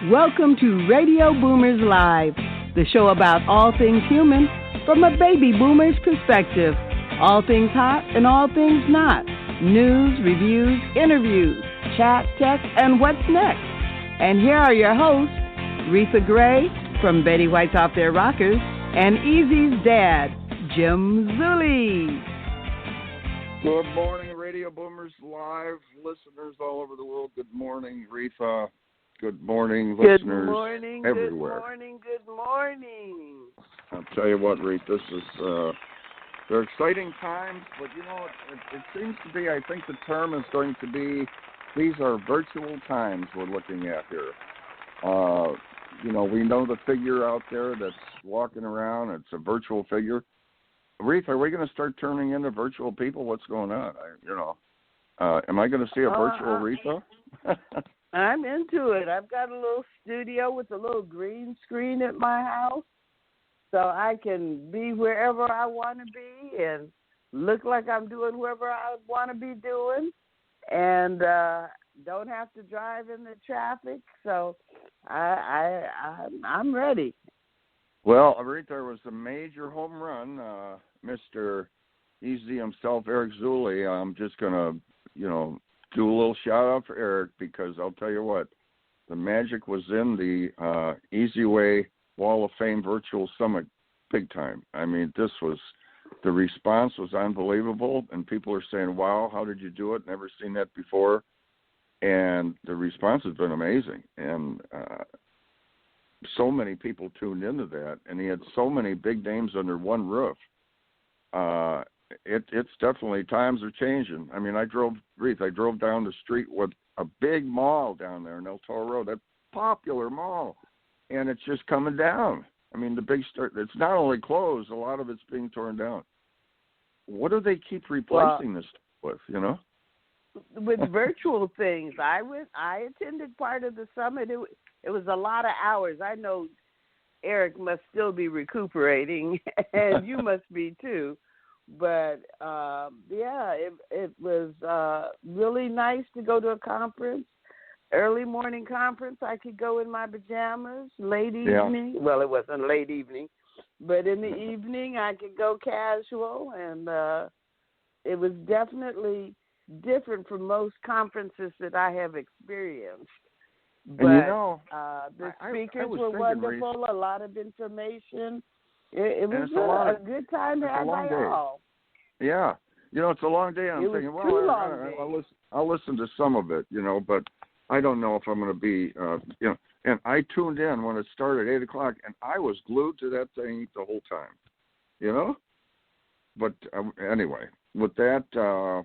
Welcome to Radio Boomers Live, the show about all things human from a baby boomer's perspective. All things hot and all things not. News, reviews, interviews, chat, tech, and what's next. And here are your hosts, Reatha Gray from Betty White's Off Their Rockers and Easy's dad, Jim Zuley. Good morning, Radio Boomers Live listeners all over the world. Good morning, Reatha. Good morning, listeners everywhere. Good morning. I'll tell you what, Reatha, this is they're exciting times, but you know, it seems to be, I think the term is going to be, these are virtual times we're looking at here. You know, we know the figure out there that's walking around. It's a virtual figure. Reatha, are we going to start turning into virtual people? What's going on? Am I going to see a virtual Reatha? I'm into it. I've got a little studio with a little green screen at my house, so I can be wherever I want to be and look like I'm doing whatever I want to be doing, and don't have to drive in the traffic. So I'm ready. Well, Reatha, there was a major home run. Mr. Easy himself, Eric Zuley. I'm just gonna, do a little shout out for Eric, because I'll tell you what, the magic was in the Easy Way Wall of Fame Virtual Summit big time. I mean, the response was unbelievable, and people are saying, wow, how did you do it? Never seen that before. And the response has been amazing. And so many people tuned into that, and he had so many big names under one roof. It's definitely, times are changing. I mean, I drove down the street with a big mall down there in El Toro, that popular mall, and it's just coming down. I mean, it's not only closed, a lot of it's being torn down. What do they keep replacing this with, With virtual things. I attended part of the summit. It was a lot of hours. I know Eric must still be recuperating, and you must be too. But, it was really nice to go to a conference, early morning conference. I could go in my pajamas, late evening. Yeah. Well, it wasn't late evening, but in the evening I could go casual, and it was definitely different from most conferences that I have experienced. But the speakers were wonderful, a lot of information. It was a good time to have by all. Yeah. It's a long day. I'm thinking, I'll listen to some of it, but I don't know if I'm going to be, and I tuned in when it started at 8 o'clock, and I was glued to that thing the whole time, But anyway, with that, the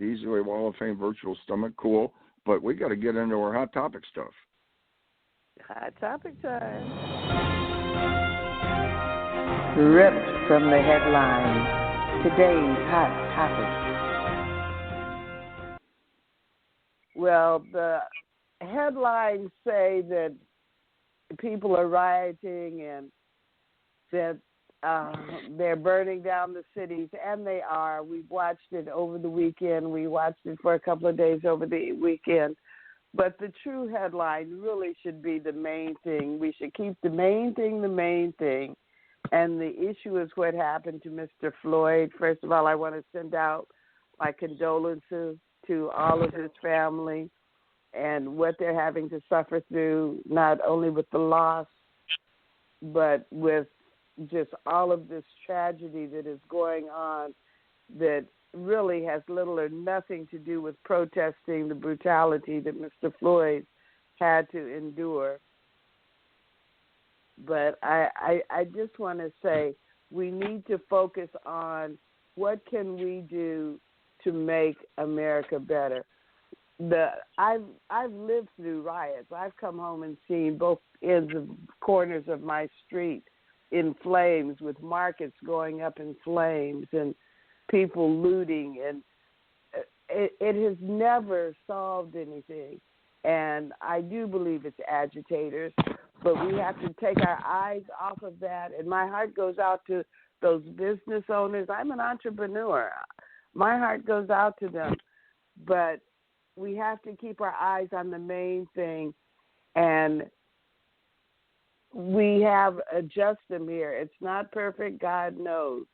Easy Way Wall of Fame Virtual Summit, cool. But we got to get into our hot topic stuff. Hot topic time. Ripped from the headlines, today's hot topic. Well, the headlines say that people are rioting and that they're burning down the cities, and they are. We've watched it over the weekend. We watched it for a couple of days over the weekend. But the true headline really should be the main thing. We should keep the main thing. And the issue is what happened to Mr. Floyd. First of all, I want to send out my condolences to all of his family and what they're having to suffer through, not only with the loss, but with just all of this tragedy that is going on that really has little or nothing to do with protesting the brutality that Mr. Floyd had to endure. But I just want to say we need to focus on what can we do to make America better. I've lived through riots. I've come home and seen both corners of my street in flames, with markets going up in flames and people looting, and it has never solved anything. And I do believe it's agitators, but we have to take our eyes off of that. And my heart goes out to those business owners. I'm an entrepreneur. My heart goes out to them. But we have to keep our eyes on the main thing and we have a system here. It's not perfect, God knows,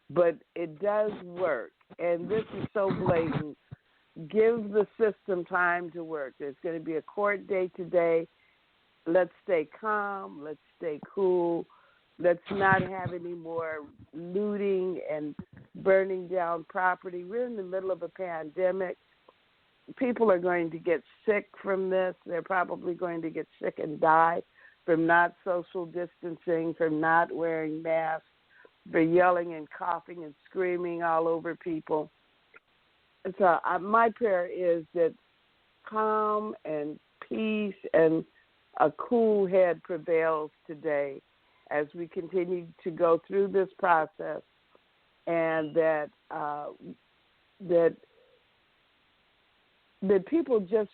but it does work. And this is so blatant. Give the system time to work. There's going to be a court date today. Let's stay calm. Let's stay cool. Let's not have any more looting and burning down property. We're in the middle of a pandemic. People are going to get sick from this. They're probably going to get sick and die from not social distancing, from not wearing masks, for yelling and coughing and screaming all over people. And so my prayer is that calm and peace and a cool head prevails today as we continue to go through this process, and that people just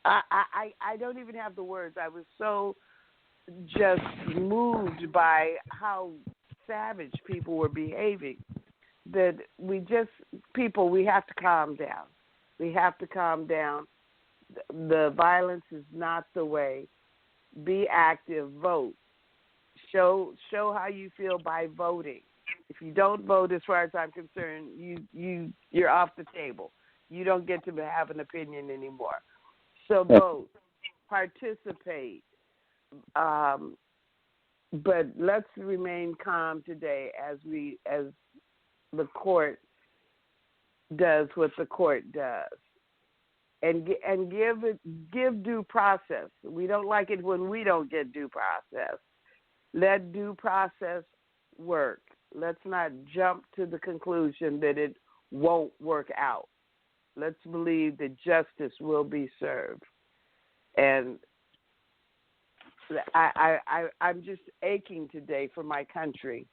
I don't even have the words. I was so just moved by how savage people were behaving that we have to calm down. We have to calm down. The violence is not the way. Be active, vote. Show how you feel by voting. If you don't vote, as far as I'm concerned, you're off the table. You don't get to have an opinion anymore. So vote, participate, but let's remain calm today as the court does what the court does, and give due process. We don't like it when we don't get due process. Let due process work. Let's not jump to the conclusion that it won't work out. Let's believe that justice will be served. And I'm just aching today for my country.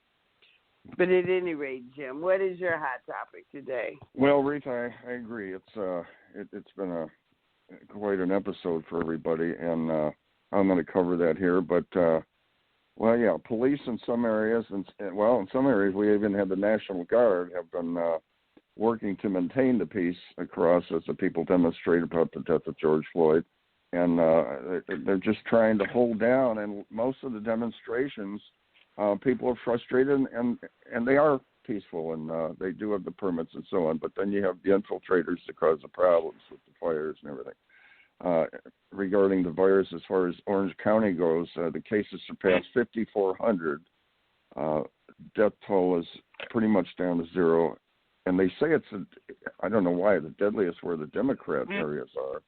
But at any rate, Jim, what is your hot topic today? Well, Reatha, I agree. It's been quite an episode for everybody, and I'm going to cover that here. But police in some areas, in some areas we even had the National Guard have been working to maintain the peace across as the people demonstrate about the death of George Floyd. And they're just trying to hold down. And most of the demonstrations, people are frustrated, and they are peaceful, and they do have the permits and so on. But then you have the infiltrators that cause the problems with the fires and everything. Regarding the virus, as far as Orange County goes, the cases surpassed 5,400. Death toll is pretty much down to zero. And they say I don't know why, the deadliest where the Democrat areas are.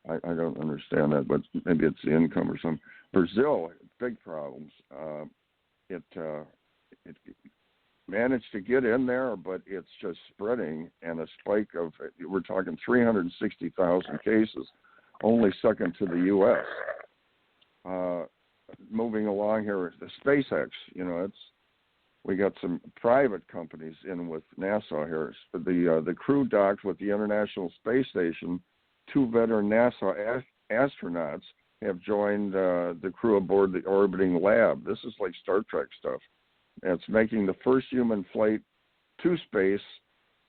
I don't understand that, but maybe it's the income or something. Brazil, big problems. It managed to get in there, but it's just spreading, and a spike of, we're talking 360,000 cases, only second to the U.S. Moving along here, the SpaceX, we got some private companies in with NASA here. The crew docked with the International Space Station. 2 veteran NASA astronauts have joined the crew aboard the orbiting lab. This is like Star Trek stuff. It's making the first human flight to space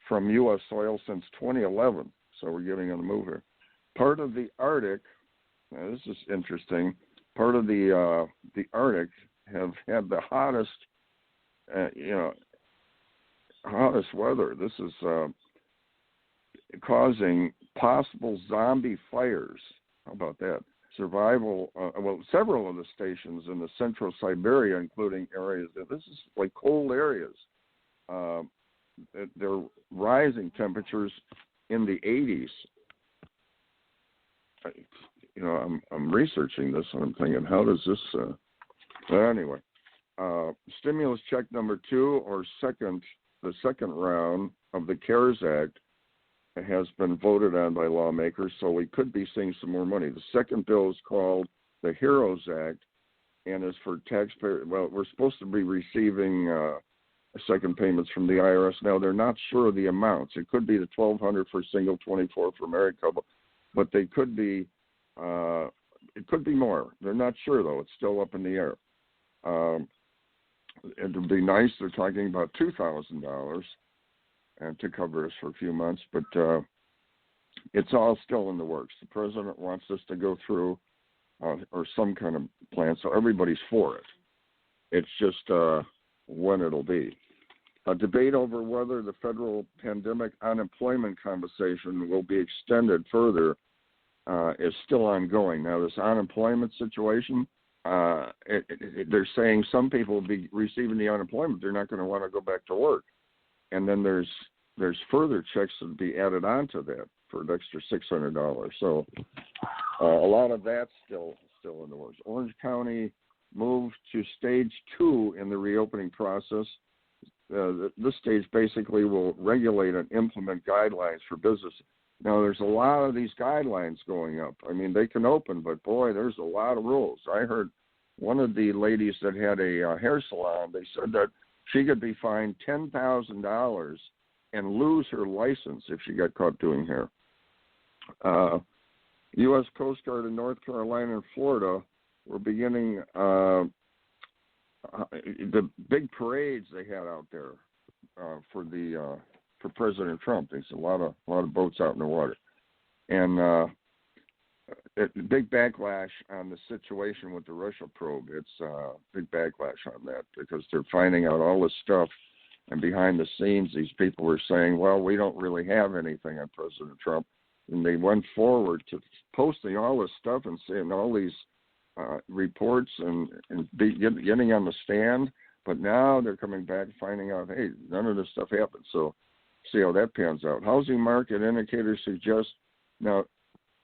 from U.S. soil since 2011. So we're getting on the move here. Part of the Arctic, now this is interesting, part of the Arctic have had the hottest, hottest weather. This is causing possible zombie fires. How about that? Survival, several of the stations in the central Siberia, including areas, this is like cold areas. They're rising temperatures in the 80s. I'm researching this and I'm thinking, how does this, but anyway, stimulus check number 2 or the second round of the CARES Act has been voted on by lawmakers, so we could be seeing some more money. The second bill is called the HEROES Act and is for taxpayers. Well, we're supposed to be receiving second payments from the IRS. Now, they're not sure of the amounts. It could be the $1,200 for a single, $24 for a married couple, but they could be, it could be more. They're not sure, though. It's still up in the air. It would be nice. They're talking about $2,000 and to cover us for a few months, but it's all still in the works. The president wants us to go through or some kind of plan. So everybody's for it. It's just when it'll be. A debate over whether the federal pandemic unemployment conversation will be extended further is still ongoing. Now, this unemployment situation, they're saying some people will be receiving the unemployment. They're not going to want to go back to work. And then there's further checks to be added on to that for an extra $600. So a lot of that's still in the works. Orange County moved to stage 2 in the reopening process. This stage basically will regulate and implement guidelines for business. Now, there's a lot of these guidelines going up. I mean, they can open, but boy, there's a lot of rules. I heard one of the ladies that had a hair salon, they said that she could be fined $10,000 and lose her license if she got caught doing hair. U.S. Coast Guard in North Carolina and Florida were beginning the big parades they had out there for President Trump. There's a lot of boats out in the water, and big backlash on the situation with the Russia probe. It's big backlash on that because they're finding out all this stuff, and behind the scenes, these people were saying, "Well, we don't really have anything on President Trump," and they went forward to posting all this stuff and saying all these reports and getting on the stand, but now they're coming back finding out, hey, none of this stuff happened. So see how that pans out. Housing market indicators suggest, now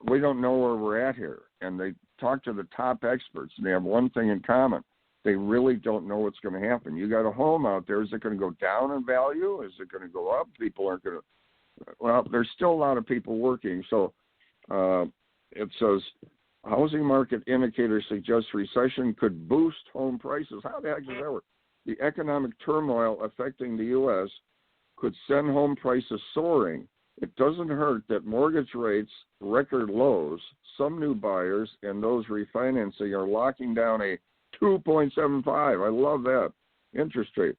we don't know where we're at here, and they talk to the top experts, and they have one thing in common. They really don't know what's going to happen. You got a home out there. Is it going to go down in value? Is it going to go up? People aren't going to, well, there's still a lot of people working. So it says, housing market indicators suggest recession could boost home prices. How the heck does that work? The economic turmoil affecting the U.S. could send home prices soaring. It doesn't hurt that mortgage rates, record lows, some new buyers, and those refinancing are locking down a 2.75. I love that interest rate.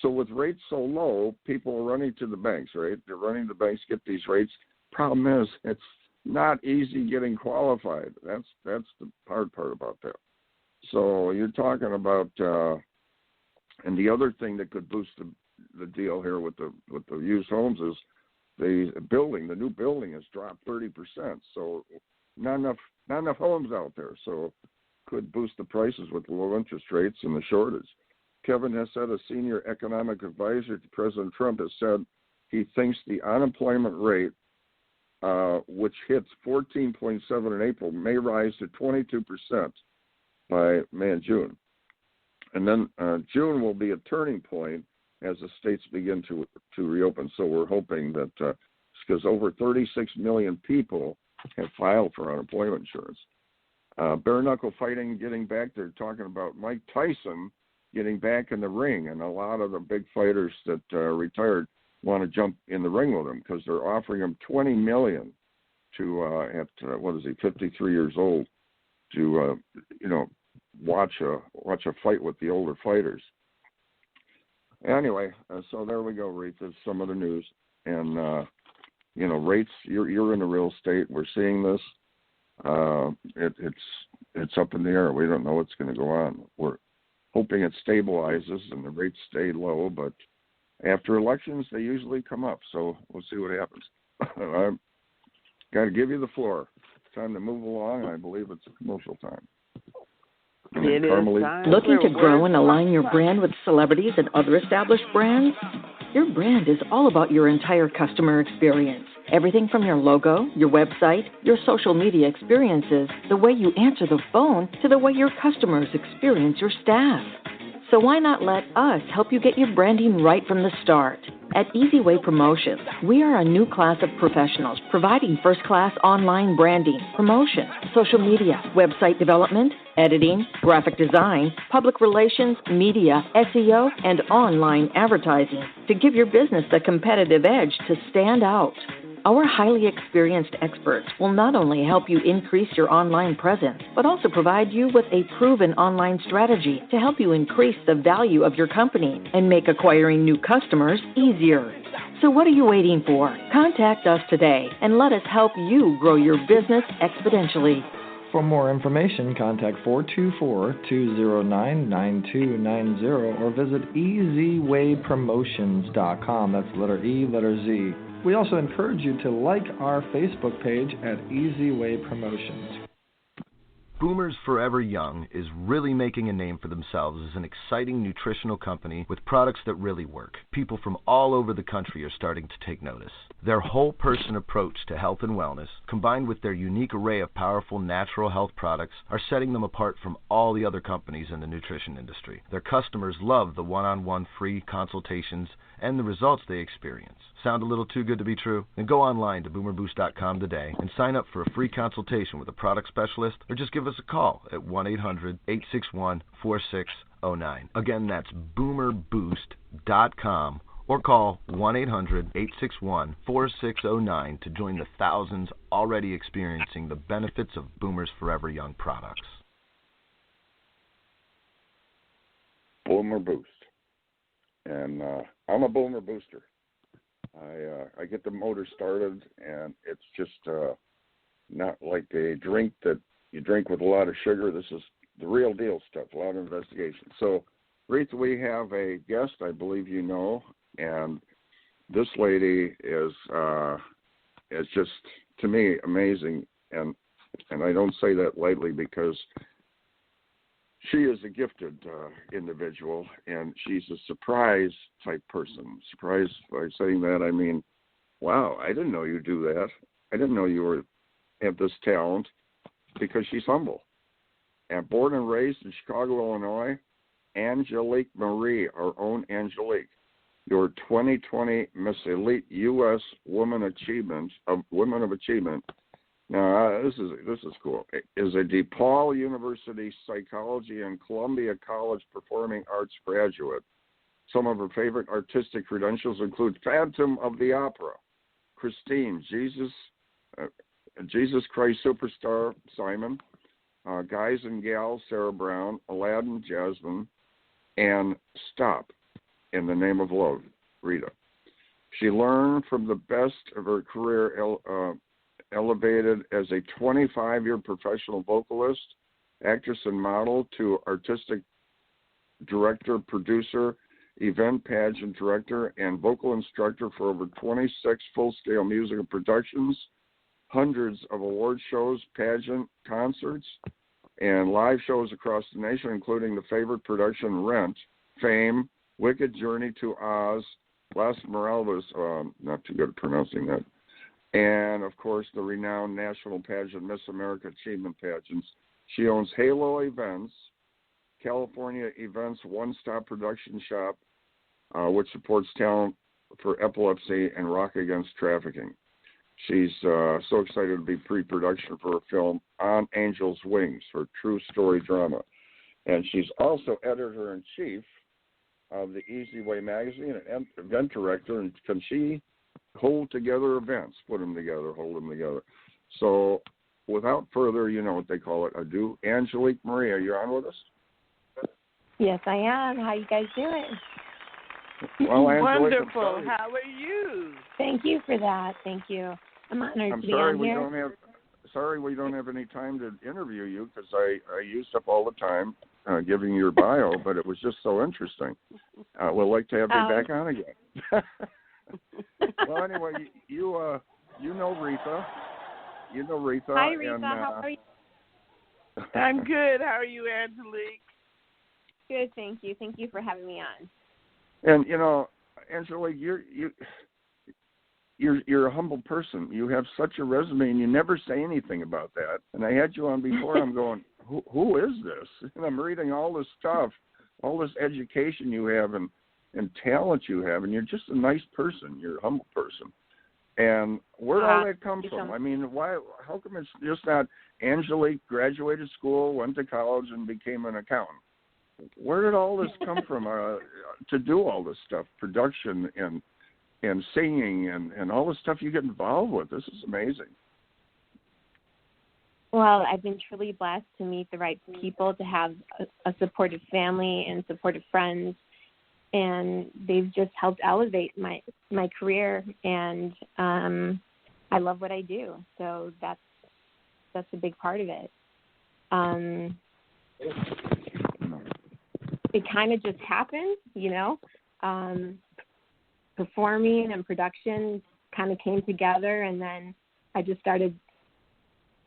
So with rates so low, people are running to the banks, right? They're running to the banks to get these rates. Problem is, it's not easy getting qualified. That's the hard part about that. So you're talking about, and the other thing that could boost the deal here with the used homes is the new building has dropped 30%. So not enough homes out there. So could boost the prices with low interest rates and the shortage. Kevin Hassett, a senior economic advisor to President Trump, has said he thinks the unemployment rate, which hits 14.7 in April, may rise to 22% by May and June. And then June will be a turning point as the states begin to reopen. So we're hoping that, because over 36 million people have filed for unemployment insurance. Bare knuckle fighting, getting back, they're talking about Mike Tyson getting back in the ring, and a lot of the big fighters that retired want to jump in the ring with him because they're offering him $20 million to what is he, 53 years old, to watch a fight with the older fighters. Anyway, so there we go, Reatha. Some of the news, and rates. You're in the real estate. We're seeing this. It's up in the air. We don't know what's going to go on. We're hoping it stabilizes and the rates stay low, but after elections, they usually come up. So we'll see what happens. I've got to give you the floor. It's time to move along. I believe it's commercial time. It is time. Looking to grow and align your brand with celebrities and other established brands? Your brand is all about your entire customer experience. Everything from your logo, your website, your social media experiences, the way you answer the phone, to the way your customers experience your staff. So why not let us help you get your branding right from the start? At Easyway Promotions, we are a new class of professionals providing first-class online branding, promotion, social media, website development, editing, graphic design, public relations, media, SEO, and online advertising to give your business the competitive edge to stand out. Our highly experienced experts will not only help you increase your online presence, but also provide you with a proven online strategy to help you increase the value of your company and make acquiring new customers easier. So what are you waiting for? Contact us today and let us help you grow your business exponentially. For more information, contact 424-209-9290 or visit easywaypromotions.com. That's letter E, letter Z. We also encourage you to like our Facebook page at Easy Way Promotions. Boomers Forever Young is really making a name for themselves as an exciting nutritional company with products that really work. People from all over the country are starting to take notice. Their whole-person approach to health and wellness, combined with their unique array of powerful natural health products, are setting them apart from all the other companies in the nutrition industry. Their customers love the one-on-one free consultations and the results they experience. Sound a little too good to be true? Then go online to boomerboost.com today and sign up for a free consultation with a product specialist, or just give us a call at 1-800-861-4609. Again, that's boomerboost.com, or call 1-800-861-4609 to join the thousands already experiencing the benefits of Boomers Forever Young products. Boomer Boost. And I'm a Boomer Booster. I get the motor started, and it's just not like a drink that you drink with a lot of sugar. This is the real deal stuff, a lot of investigation. So, Reatha, we have a guest I believe you know, and this lady is just, to me, amazing, and I don't say that lightly because she is a gifted individual, and she's a surprise type person. Surprise, by saying that, I mean, wow, I didn't know you do that. I didn't know you had this talent, because she's humble. And born and raised in Chicago, Illinois, Angelique Marie, our own Angelique, your 2020 Miss Elite U.S. Women of Achievement. Now, this is cool. Is a DePaul University psychology and Columbia College Performing Arts graduate. Some of her favorite artistic credentials include Phantom of the Opera, Christine, Jesus Christ Superstar, Simon, Guys and Gals, Sarah Brown, Aladdin, Jasmine, and Stop, in the Name of Love, Reatha. She learned from the best of her career, elevated as a 25-year professional vocalist, actress and model, to artistic director, producer, event pageant director, and vocal instructor for over 26 full-scale musical productions, hundreds of award shows, pageant concerts, and live shows across the nation, including the favorite production Rent, Fame, Wicked Journey to Oz, Las Morales, not too good at pronouncing that, and, of course, the renowned national pageant Miss America Achievement Pageants. She owns Halo Events, California Events One-Stop Production Shop, which supports talent for epilepsy and Rock Against Trafficking. She's so excited to be pre-production for a film, On Angel's Wings, for true story drama. And she's also editor-in-chief of the Easy Way magazine and event director, and can she hold together events, put them together, hold them together. So without further, you know what they call it, ado, Angelique Marie, are you on with us? Yes, I am. How you guys doing? Well, wonderful. How are you? Thank you for that. Thank you. I'm honored to be on here. Sorry we don't have any time to interview you because I used up all the time giving your bio, but it was just so interesting. We'd like to have you back on again. Well, anyway, you know Reatha. You know Reatha. Hi, Reatha. And, how are you? I'm good. How are you, Angelique? Good, thank you. Thank you for having me on. And you know, Angelique, you're a humble person. You have such a resume, and you never say anything about that. And I had you on before. I'm going, who is this? And I'm reading all this stuff, all this education you have, and talent you have, and you're just a nice person. You're a humble person. And where did all that come from? I mean, why? How come it's just not Angelique graduated school, went to college, and became an accountant? Where did all this come from to do all this stuff, production and singing and all the stuff you get involved with? This is amazing. Well, I've been truly blessed to meet the right people, to have a supportive family and supportive friends, and they've just helped elevate my career, and I love what I do, so that's a big part of it. it kind of just happened, performing and production kind of came together, and then I just started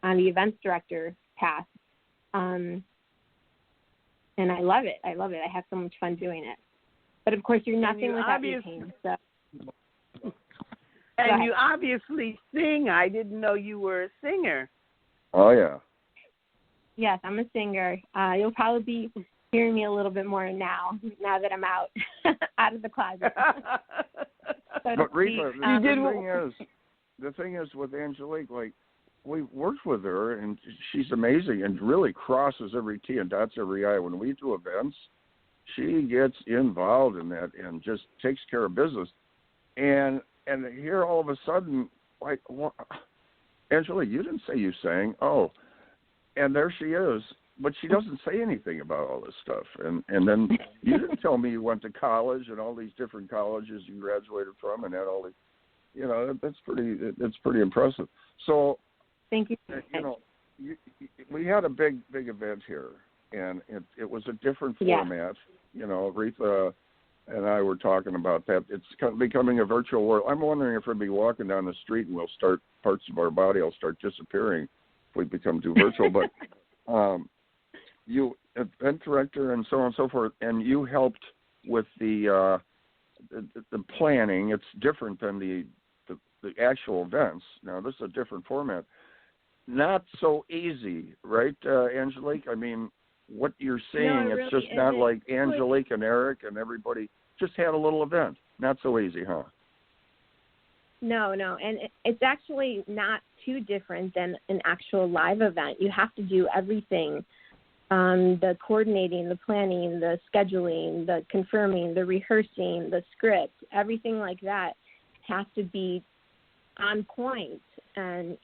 on the events director path. And I love it. I have so much fun doing it. But of course, you're nothing without your pain. So. And you obviously sing. I didn't know you were a singer. Oh, yeah. Yes, I'm a singer. You'll probably be hearing me a little bit more now that I'm out of the closet. But Reatha, the thing is with Angelique, like, we worked with her, and she's amazing and really crosses every T and dots every I. When we do events, she gets involved in that and just takes care of business. And here all of a sudden, like, what? Angelique, you didn't say you sang. Oh, and there she is. But she doesn't say anything about all this stuff. And then you didn't tell me you went to college and all these different colleges you graduated from and had all these, that's pretty impressive. So, thank you. We had a big event here, and it was a different format. Reatha and I were talking about that. It's becoming a virtual world. I'm wondering if we'll be walking down the street and parts of our body will start disappearing if we become too virtual. But you, event director and so on and so forth, and you helped with the planning. It's different than the actual events. Now, this is a different format. Not so easy, right, Angelique? I mean, what you're saying, no, it's just not like Angelique and Eric and everybody just had a little event. Not so easy, huh? No, and it's actually not too different than an actual live event. You have to do everything, the coordinating, the planning, the scheduling, the confirming, the rehearsing, the script, everything like that has to be on point, and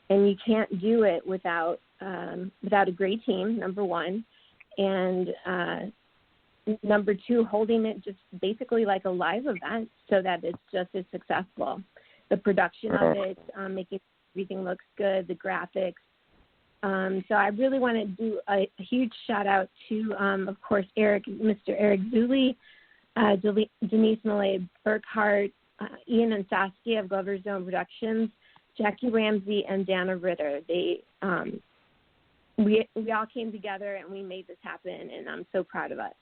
you can't do it without a great team, number one, and number two, holding it just basically like a live event so that it's just as successful. The production of it, making everything looks good, the graphics. So I really want to do a huge shout out to, of course, Mr. Eric Zuley, Denise Millay Burkhart, Ian and Saskia of Glover's Zone Productions, Jackie Ramsey, and Dana Ritter. They we all came together and we made this happen, and I'm so proud of us.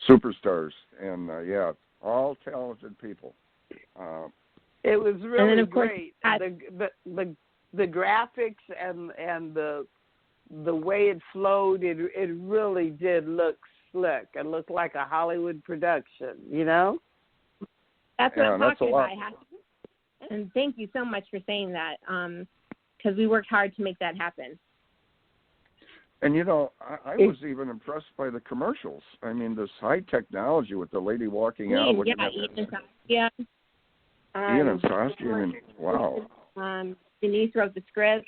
Superstars, and all talented people. It was really and then, of great. Course, the graphics and the way it flowed, it really did look slick. It looked like a Hollywood production, That's what I'm talking about. And thank you so much for saying that, because we worked hard to make that happen. And, I was even impressed by the commercials. I mean, this high technology with the lady walking out. Ian and Saskia. Ian and Saskia, I mean, wow. Denise wrote the script.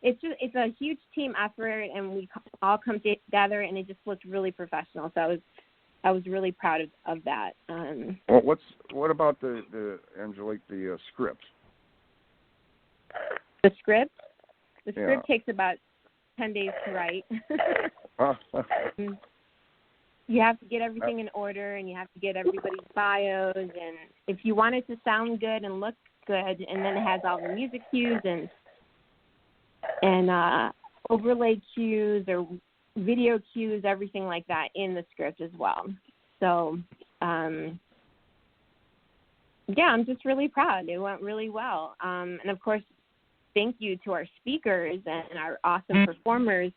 It's a huge team effort, and we all come together, and it just looked really professional. So I was really proud of that. Well, what about the Angelique, the script? The script? The script takes about 10 days to write. You have to get everything in order, and you have to get everybody's bios, and if you want it to sound good and look good, and then it has all the music cues and overlay cues or video cues, everything like that in the script as well. So, I'm just really proud. It went really well. And, of course, thank you to our speakers and our awesome performers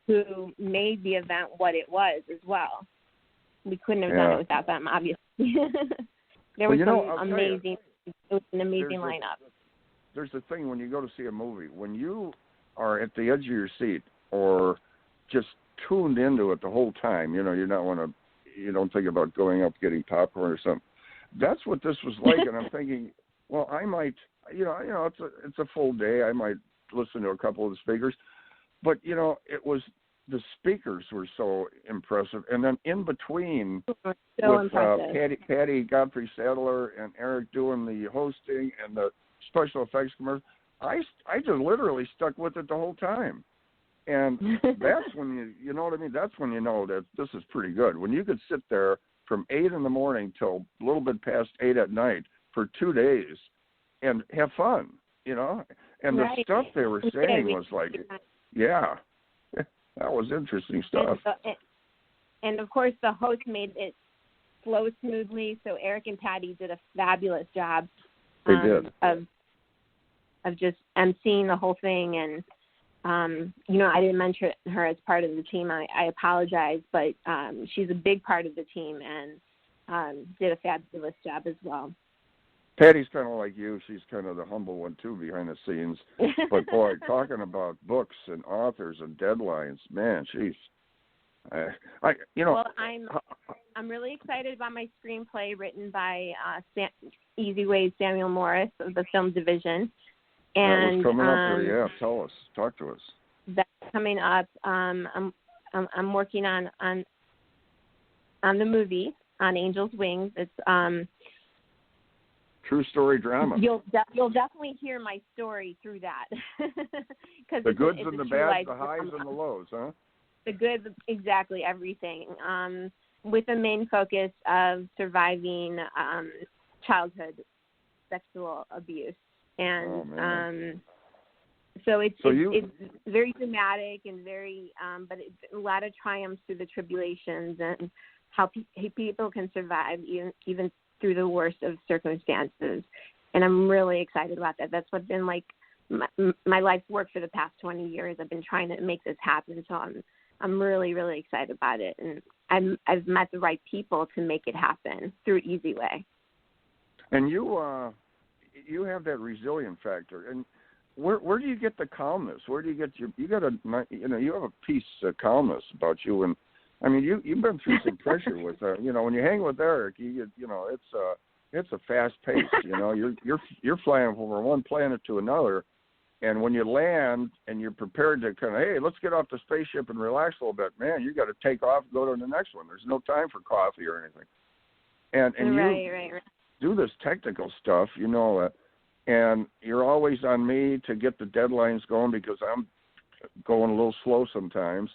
who made the event what it was as well. We couldn't have done it without them, obviously. There was it was an amazing lineup. There's a thing when you go to see a movie, when you are at the edge of your seat or just tuned into it the whole time, you don't think about going up getting popcorn or something. That's what this was like, and I'm thinking, well, I might, it's a full day. I might listen to a couple of the speakers, but it was the speakers were so impressive, and then in between with Patty Godfrey Sadler and Eric doing the hosting and the special effects commercial, I just literally stuck with it the whole time. And that's when you know what I mean? That's when you know that this is pretty good. When you could sit there from 8 in the morning till a little bit past 8 at night for 2 days and have fun, you know? And the stuff they were saying was like, yeah, that was interesting stuff. And of course, the host made it flow smoothly. So Eric and Patty did a fabulous job. They did. Of just emceeing the whole thing. And, you know, I didn't mention her as part of the team. I apologize, but she's a big part of the team and did a fabulous job as well. Patty's kind of like you. She's kind of the humble one, too, behind the scenes. But, boy, talking about books and authors and deadlines, man, she's... Well, I'm really excited about my screenplay written by Easy Ways Samuel Morris of the film division. And that was coming up here, yeah. Tell us, talk to us. That's coming up. I'm working on the movie on Angel's Wings. It's true story drama. You'll definitely hear my story through that. The goods and the bads, the highs and the lows, huh? The good, exactly, everything, with the main focus of surviving childhood sexual abuse. And so it's very dramatic and very, but it's a lot of triumphs through the tribulations and how people can survive even through the worst of circumstances. And I'm really excited about that. That's what's been like my life's work for the past 20 years. I've been trying to make this happen, so I'm really, really excited about it. And I've met the right people to make it happen through Easy Way. And you have that resilient factor. And where do you get the calmness? Where do you get you have a peace, calmness about you. And I mean, you've been through some pressure with, when you hang with Eric, it's a fast pace. You know, you're flying from one planet to another. And when you land and you're prepared to kind of, hey, let's get off the spaceship and relax a little bit, man, you got to take off and go to the next one. There's no time for coffee or anything. And right. Do this technical stuff, and you're always on me to get the deadlines going because I'm going a little slow sometimes.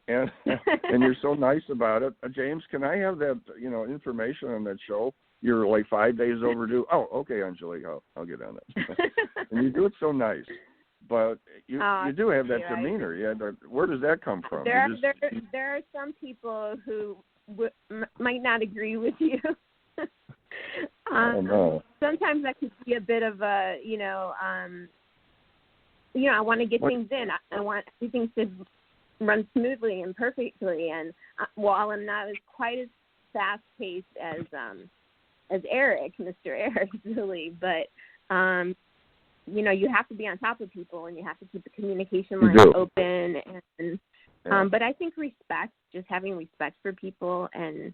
And and you're so nice about it. James, can I have that, information on that show? You're like 5 days overdue. Oh, okay, Angelique, I'll get on it. And you do it so nice. But you do have that demeanor. Yeah, where does that come from? There are some people who might not agree with you. No. Sometimes that could be a bit of a, I want to get things in. I want everything to run smoothly and perfectly. And while I'm not quite as fast-paced as Eric, Mr. Eric Zuley, but you have to be on top of people and you have to keep the communication lines open. And but I think just having respect for people and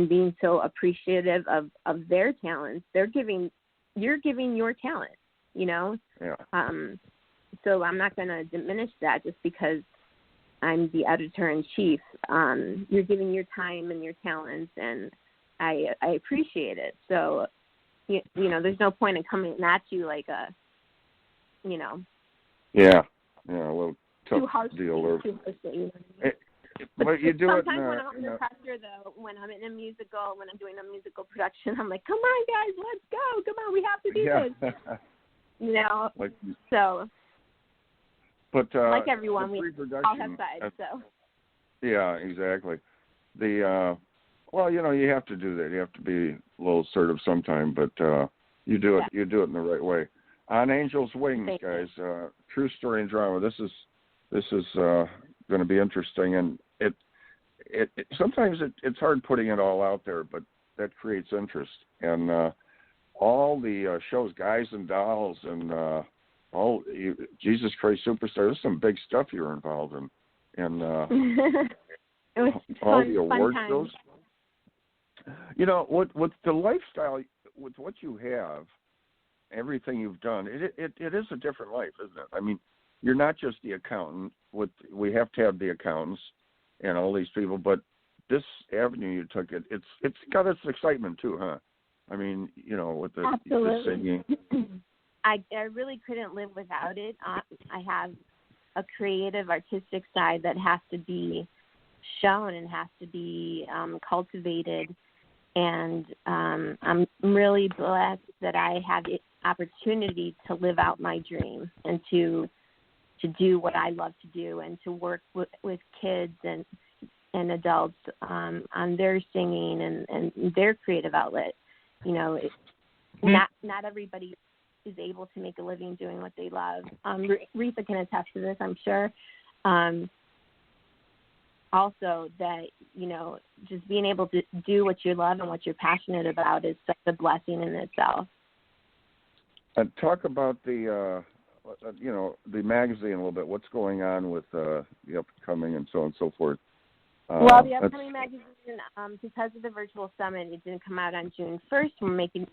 being so appreciative of their talents. You're giving your talent, Yeah. So I'm not going to diminish that just because I'm the editor-in-chief. You're giving your time and your talents, and I appreciate it. So, there's no point in coming at you like a, Yeah, a little tough too harsh deal. But you do sometimes it when I'm under pressure, though, when I'm in a musical, when I'm doing a musical production, I'm like, come on, guys, let's go. Come on, we have to do this. So. But like everyone, we all have sides. So. Yeah, exactly. You have to do that. You have to be a little assertive sometime, but you do it. You do it in the right way. On Angel's Wings, guys. True story and drama. This is going to be interesting, and it sometimes it's hard putting it all out there, but that creates interest. And all the shows, Guys and Dolls, and Jesus Christ Superstar. There's some big stuff you're involved in, and it was all fun, the award fun shows. With the lifestyle, with what you have, everything you've done, it is a different life, isn't it? I mean, you're not just the accountant. We have to have the accountants and all these people, but this avenue you took, it's got its excitement too, huh? I mean, with the Absolutely. singing. I really couldn't live without it. I have a creative, artistic side that has to be shown and has to be cultivated. And I'm really blessed that I have the opportunity to live out my dream and to do what I love to do and to work with kids and adults on their singing and their creative outlet. You know, not everybody is able to make a living doing what they love. Reatha can attest to this, I'm sure. Also that, you know, just being able to do what you love and what you're passionate about is such a blessing in itself. And talk about the, you know, the magazine a little bit. What's going on with the upcoming and so on and so forth? Well, the upcoming magazine, because of the virtual summit, it didn't come out on June 1st. We're making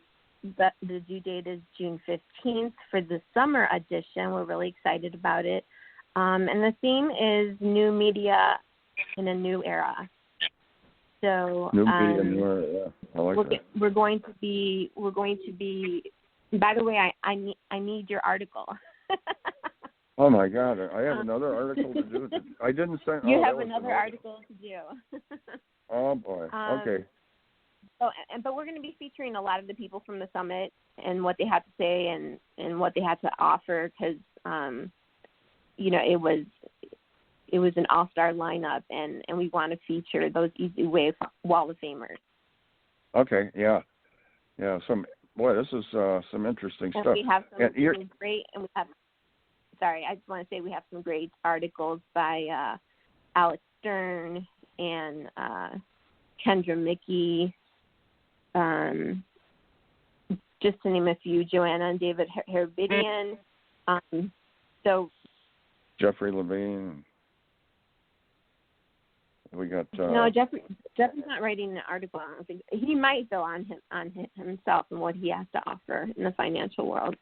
the due date is June 15th for the summer edition. We're really excited about it. And the theme is new media in a new era. So new media, new era, yeah. I like that. We're going to be. By the way, I need your article. Oh my God! I have another article to do. I didn't send. You have another article to do. Oh boy. Okay. But we're going to be featuring a lot of the people from the summit and what they had to say and what they had to offer because, you know, it was an all-star lineup and we want to feature those Easy Way Wall of Famers. Okay. Yeah. Yeah. This is some interesting and stuff. We have some great, and we have. Sorry, I just want to say we have some great articles by Alex Stern and Kendra Mickey, just to name a few, Joanna and David Herbidian. So Jeffrey Levine. We got no, Jeffrey's not writing an article. I don't think he might though on himself and what he has to offer in the financial world.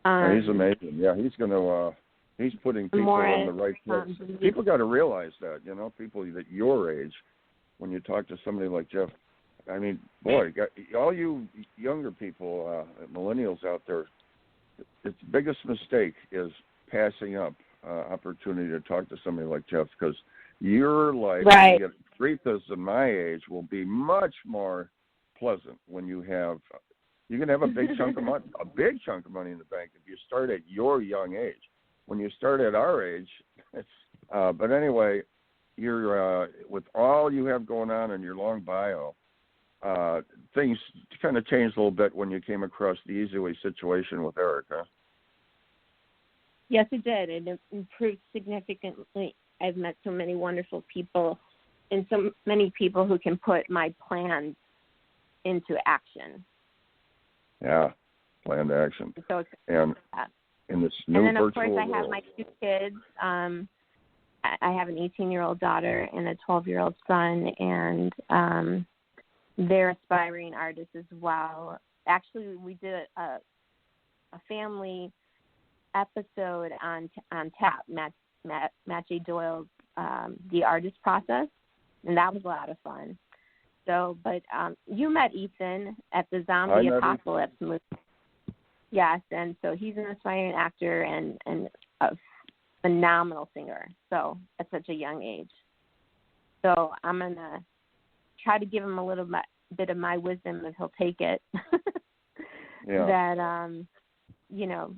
He's amazing. Yeah, he's going to. He's putting people in the right place. People got to realize that. You know, people that your age, when you talk to somebody like Jeff. I mean, boy, all you younger people, millennials out there, its biggest mistake is passing up opportunity to talk to somebody like Jeff because your life, right. Reatha's and my age, will be much more pleasant when you have. You can have a big chunk of money, in the bank if you start at your young age. When you start at our age, but anyway, you're with all you have going on in your long bio. Things kind of changed a little bit when you came across the Easy Way situation with Eric, huh? Yes, it did. It improved significantly. I've met so many wonderful people and so many people who can put my plans into action. Yeah, planned action. So and in this new virtual world. And then, of course, I have my two kids. I have an 18-year-old daughter and a 12-year-old son, and they're aspiring artists as well. Actually, we did a family episode on tap, Matt J. Doyle's The Artist Process, and that was a lot of fun. So, but you met Ethan at the Zombie Apocalypse movie. Yes, and so he's an aspiring actor and a phenomenal singer, so at such a young age. So I'm going to try to give him a little bit of my wisdom if he'll take it. Yeah. That, you know,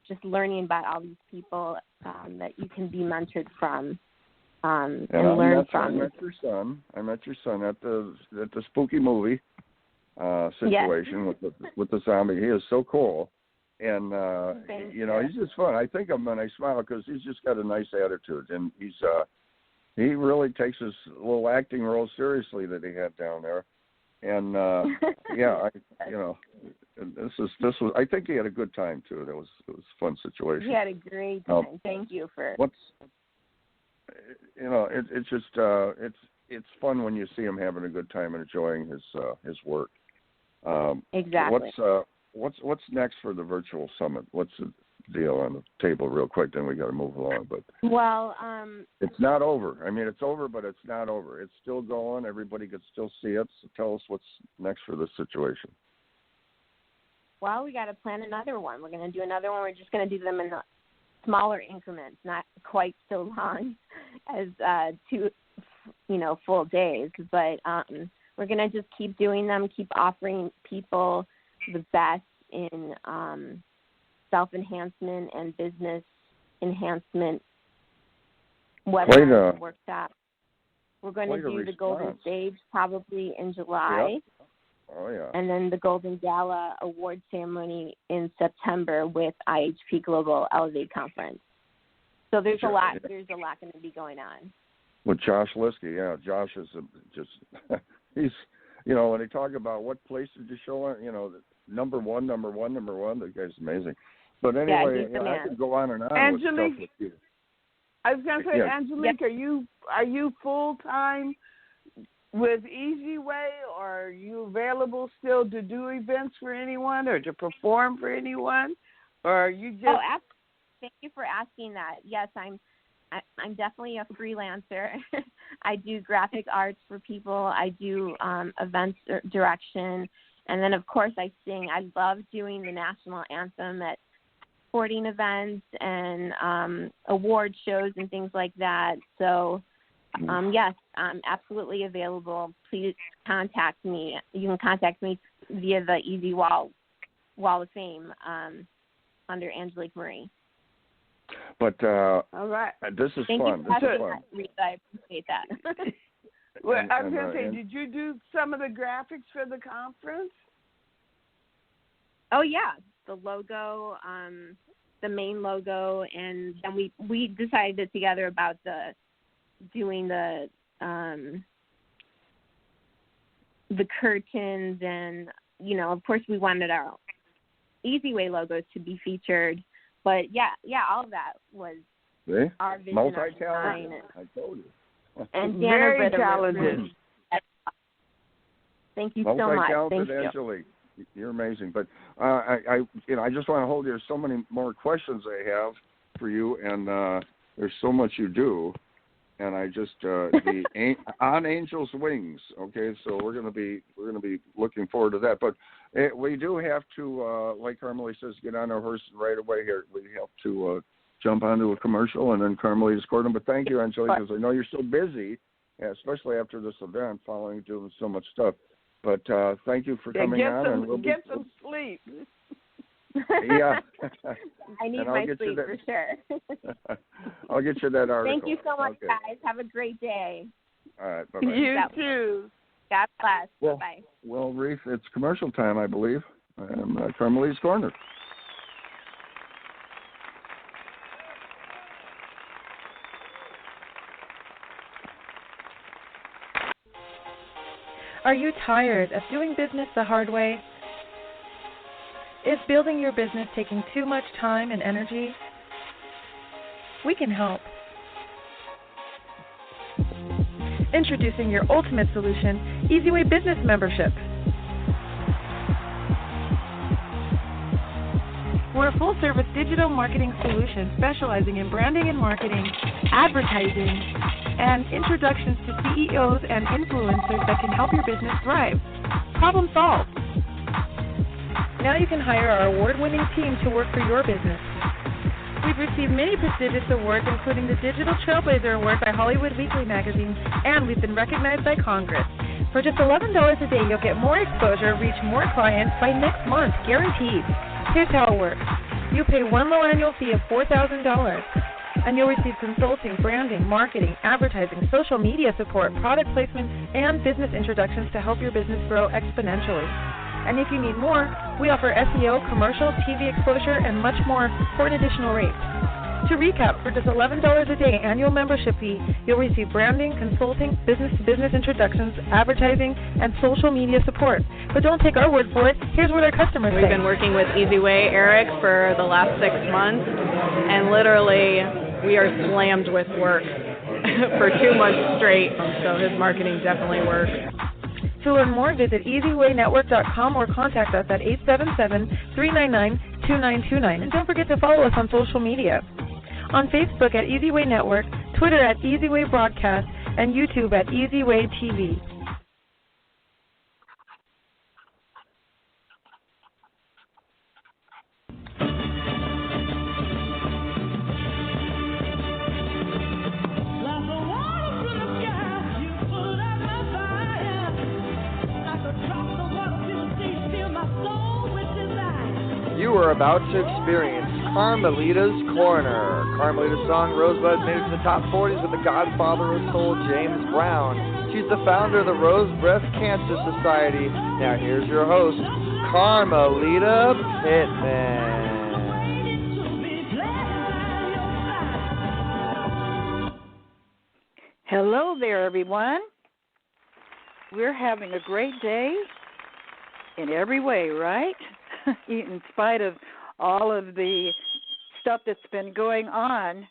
just learning about all these people that you can be mentored from and learn from. I met your son at the spooky movie situation with the zombie. He is so cool, and you know, he's just fun. I think of him and I smile because he's just got a nice attitude, and he really takes his little acting role seriously that he had down there, and this was. I think he had a good time too. It was a fun situation. He had a great time. Thank you for. It's just it's fun when you see him having a good time and enjoying his work. Exactly. What's next for the virtual summit? What's the deal on the table, real quick? Then we got to move along. But it's not over. I mean, it's over, but it's not over. It's still going. Everybody can still see it. So tell us what's next for this situation. Well, we got to plan another one. We're going to do another one. We're just going to do them smaller increments, not quite so long as 2, full days. But we're going to just keep doing them, keep offering people the best in self-enhancement and business enhancement webinars and workshops. We're going to do the Golden Stage probably in July. Yep. Oh, yeah. And then the Golden Gala award ceremony in September with IHP Global Elevate Conference. So there's a lot going to be going on. With Josh Liskey, yeah. Josh is just, he's, when they talk about what place did you show on, number one, the guy's amazing. But anyway, I could go on and on Angelique, with stuff with you. I was going to say, Angelique, are you full-time with Easy Way, or are you available still to do events for anyone or to perform for anyone? Or are you just... Thank you for asking that. Yes, I'm definitely a freelancer. I do graphic arts for people. I do events direction. And then, of course, I sing. I love doing the national anthem at sporting events and award shows and things like that. So, yes, I'm absolutely available. Please contact me. You can contact me via the Easy Wall of Fame under Angelique Marie. But all right, this is Thank fun. You for this is fun. Reatha. I appreciate that. Well, I was going to say, did you do some of the graphics for the conference? Oh yeah, the logo, the main logo, and then we decided together about doing the curtains, and of course we wanted our Easy Way logos to be featured. But yeah, all of that was our vision. Multi-talented. I told you. And very talented. Thank you so much. Multi-talented, Thank you. Angelique. You're amazing. But I just want to hold you. There's so many more questions I have for you, and there's so much you do. And I just on Angel's Wings. Okay, so we're gonna be looking forward to that. But we do have to, like Carmelita says, get on our horse right away here. We have to jump onto a commercial, and then Carmelita's courting. But thank you, Angelique, because I know you're so busy, especially after this event, doing so much stuff. But thank you for coming on. And we'll get some sleep. Yeah. I need my sleep for sure. I'll get you that article. Thank you so much, guys. Have a great day. All right. Bye-bye. You too. God bless. Well, Bye-bye. Well, Reef, it's commercial time, I believe. Carmelita's Corner. Are you tired of doing business the hard way? Is building your business taking too much time and energy? We can help. Introducing your ultimate solution, Easy Way Business Membership. We're a full-service digital marketing solution specializing in branding and marketing, advertising, and introductions to CEOs and influencers that can help your business thrive. Problem solved. Now you can hire our award-winning team to work for your business. We've received many prestigious awards, including the Digital Trailblazer Award by Hollywood Weekly magazine, and we've been recognized by Congress. For just $11 a day, you'll get more exposure, reach more clients by next month, guaranteed. Here's how it works. You pay one low annual fee of $4,000, and you'll receive consulting, branding, marketing, advertising, social media support, product placement, and business introductions to help your business grow exponentially. And if you need more, we offer SEO, commercial, TV exposure, and much more for an additional rate. To recap, for just $11 a day annual membership fee, you'll receive branding, consulting, business-to-business introductions, advertising, and social media support. But don't take our word for it. Here's what our customers say. We've been working with Easy Way, Eric, for the last 6 months, and literally we are slammed with work for 2 months straight, so his marketing definitely works. To learn more, visit EasyWayNetwork.com or contact us at 877-399-2929. And don't forget to follow us on social media. On Facebook at Easy Way Network, Twitter at Easy Way Broadcast, and YouTube at Easy Way TV. are about to experience Carmelita's Corner. Carmelita's song Rosebud made it to the top 40s with the godfather of soul, James Brown. She's the founder of the Rose Breast Cancer Society. Now here's your host, Carmelita Pittman. Hello there, everyone. We're having a great day in every way, right? In spite of all of the stuff that's been going on,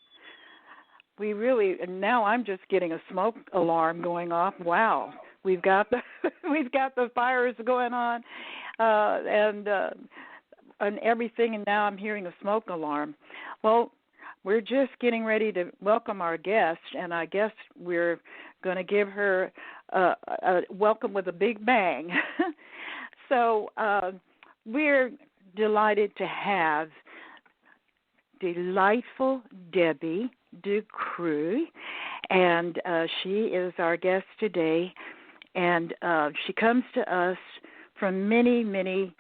and now I'm just getting a smoke alarm going off. Wow, we've got the fires going on, and everything, and now I'm hearing a smoke alarm. Well, we're just getting ready to welcome our guest, and I guess we're going to give her a welcome with a big bang. So we're delighted to have delightful Debbie Ducre, and she is our guest today, and she comes to us from many, many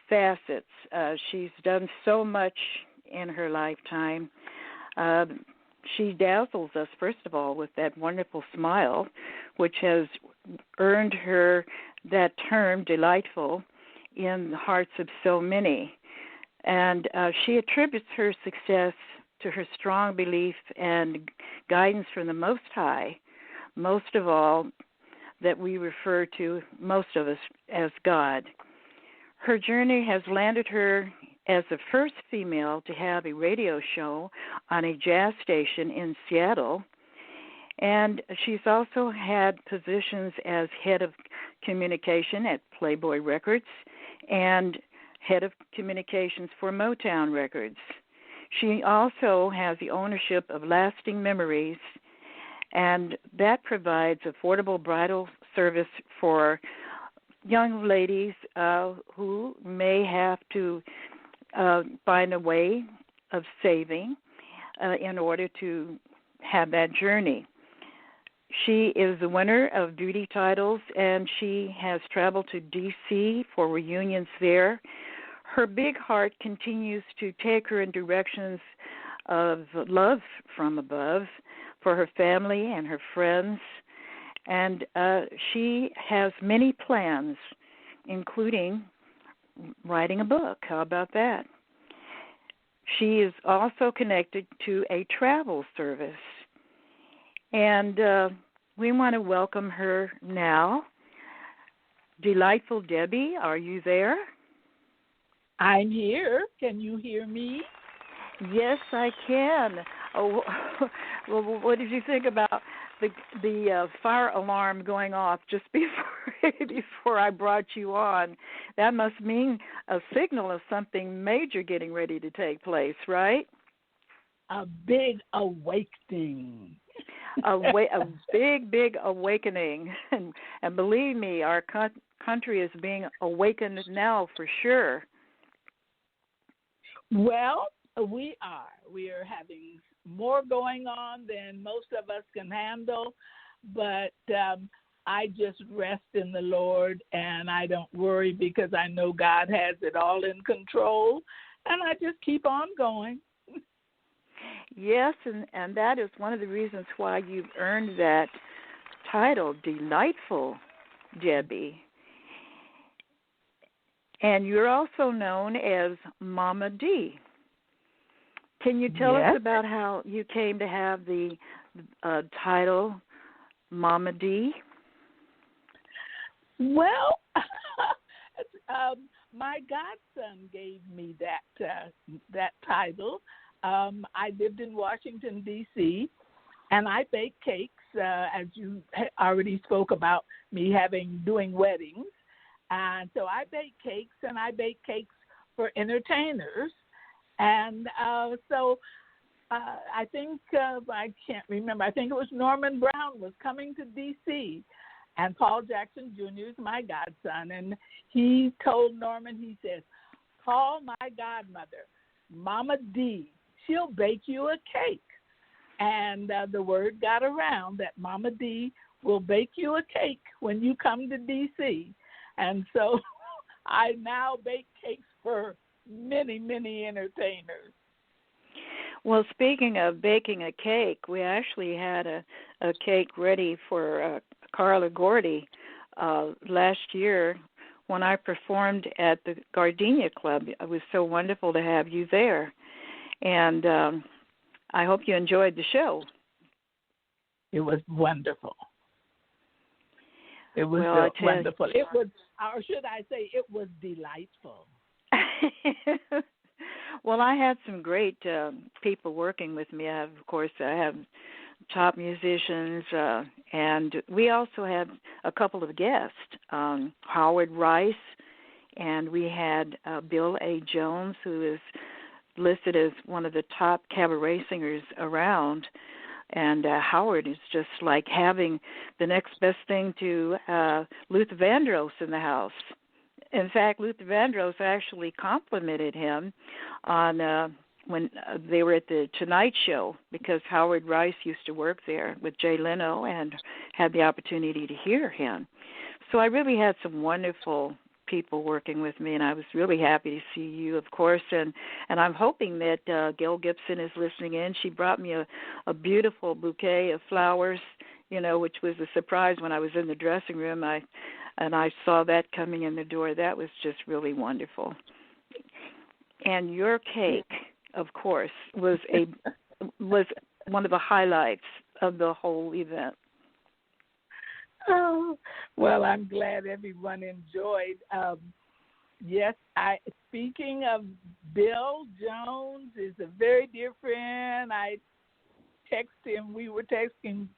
facets. She's done so much in her lifetime. She dazzles us, first of all, with that wonderful smile, which has earned her that term, delightful, in the hearts of so many. And she attributes her success to her strong belief and guidance from the Most High, most of all, that we refer to, most of us, as God. Her journey has landed her as the first female to have a radio show on a jazz station in Seattle. And she's also had positions as head of communication at Playboy Records and head of communications for Motown Records. She also has the ownership of Lasting Memories, and that provides affordable bridal service for young ladies who may have to find a way of saving in order to have that journey. She is the winner of beauty titles, and she has traveled to D.C. for reunions there. Her big heart continues to take her in directions of love from above for her family and her friends, and she has many plans, including writing a book. How about that? She is also connected to a travel service, and we want to welcome her now. Delightful Debbie, are you there? I'm here. Can you hear me? Yes, I can. Oh, well, what did you think about the fire alarm going off just before I brought you on? That must mean a signal of something major getting ready to take place, right? A big awakening. A big awakening, and believe me, our country is being awakened now for sure. Well, we are having more going on than most of us can handle, but I just rest in the Lord, and I don't worry because I know God has it all in control, and I just keep on going. Yes, and that is one of the reasons why you've earned that title, Delightful Debbie. And you're also known as Mama D. Can you tell us about how you came to have the title Mama D? Well, my godson gave me that title. I lived in Washington, D.C., and I bake cakes, as you already spoke about me doing weddings. And so I bake cakes, and I bake cakes for entertainers. And so I think, I can't remember, I think it was Norman Brown was coming to D.C., and Paul Jackson Jr. is my godson. And he told Norman, he says, call my godmother, Mama D. She'll bake you a cake. And the word got around that Mama D will bake you a cake when you come to D.C. And so I now bake cakes for many, many entertainers. Well, speaking of baking a cake, we actually had a cake ready for Carla Gordy last year when I performed at the Gardenia Club. It was so wonderful to have you there. And I hope you enjoyed the show. It was wonderful. It was wonderful. It was, or should I say, it was delightful. Well, I had some great people working with me. I have top musicians, and we also had a couple of guests, Howard Rice, and we had Bill A. Jones, who is listed as one of the top cabaret singers around. And Howard is just like having the next best thing to Luther Vandross in the house. In fact, Luther Vandross actually complimented him on when they were at the Tonight Show, because Howard Rice used to work there with Jay Leno and had the opportunity to hear him. So I really had some wonderful people working with me, and I was really happy to see you, of course, and I'm hoping that Gail Gibson is listening in. She brought me a beautiful bouquet of flowers, which was a surprise when I was in the dressing room. I saw that coming in the door. That was just really wonderful. And your cake, of course, was one of the highlights of the whole event. Oh, well, I'm glad everyone enjoyed. Yes, speaking of Bill Jones, is a very dear friend. I text him. We were texting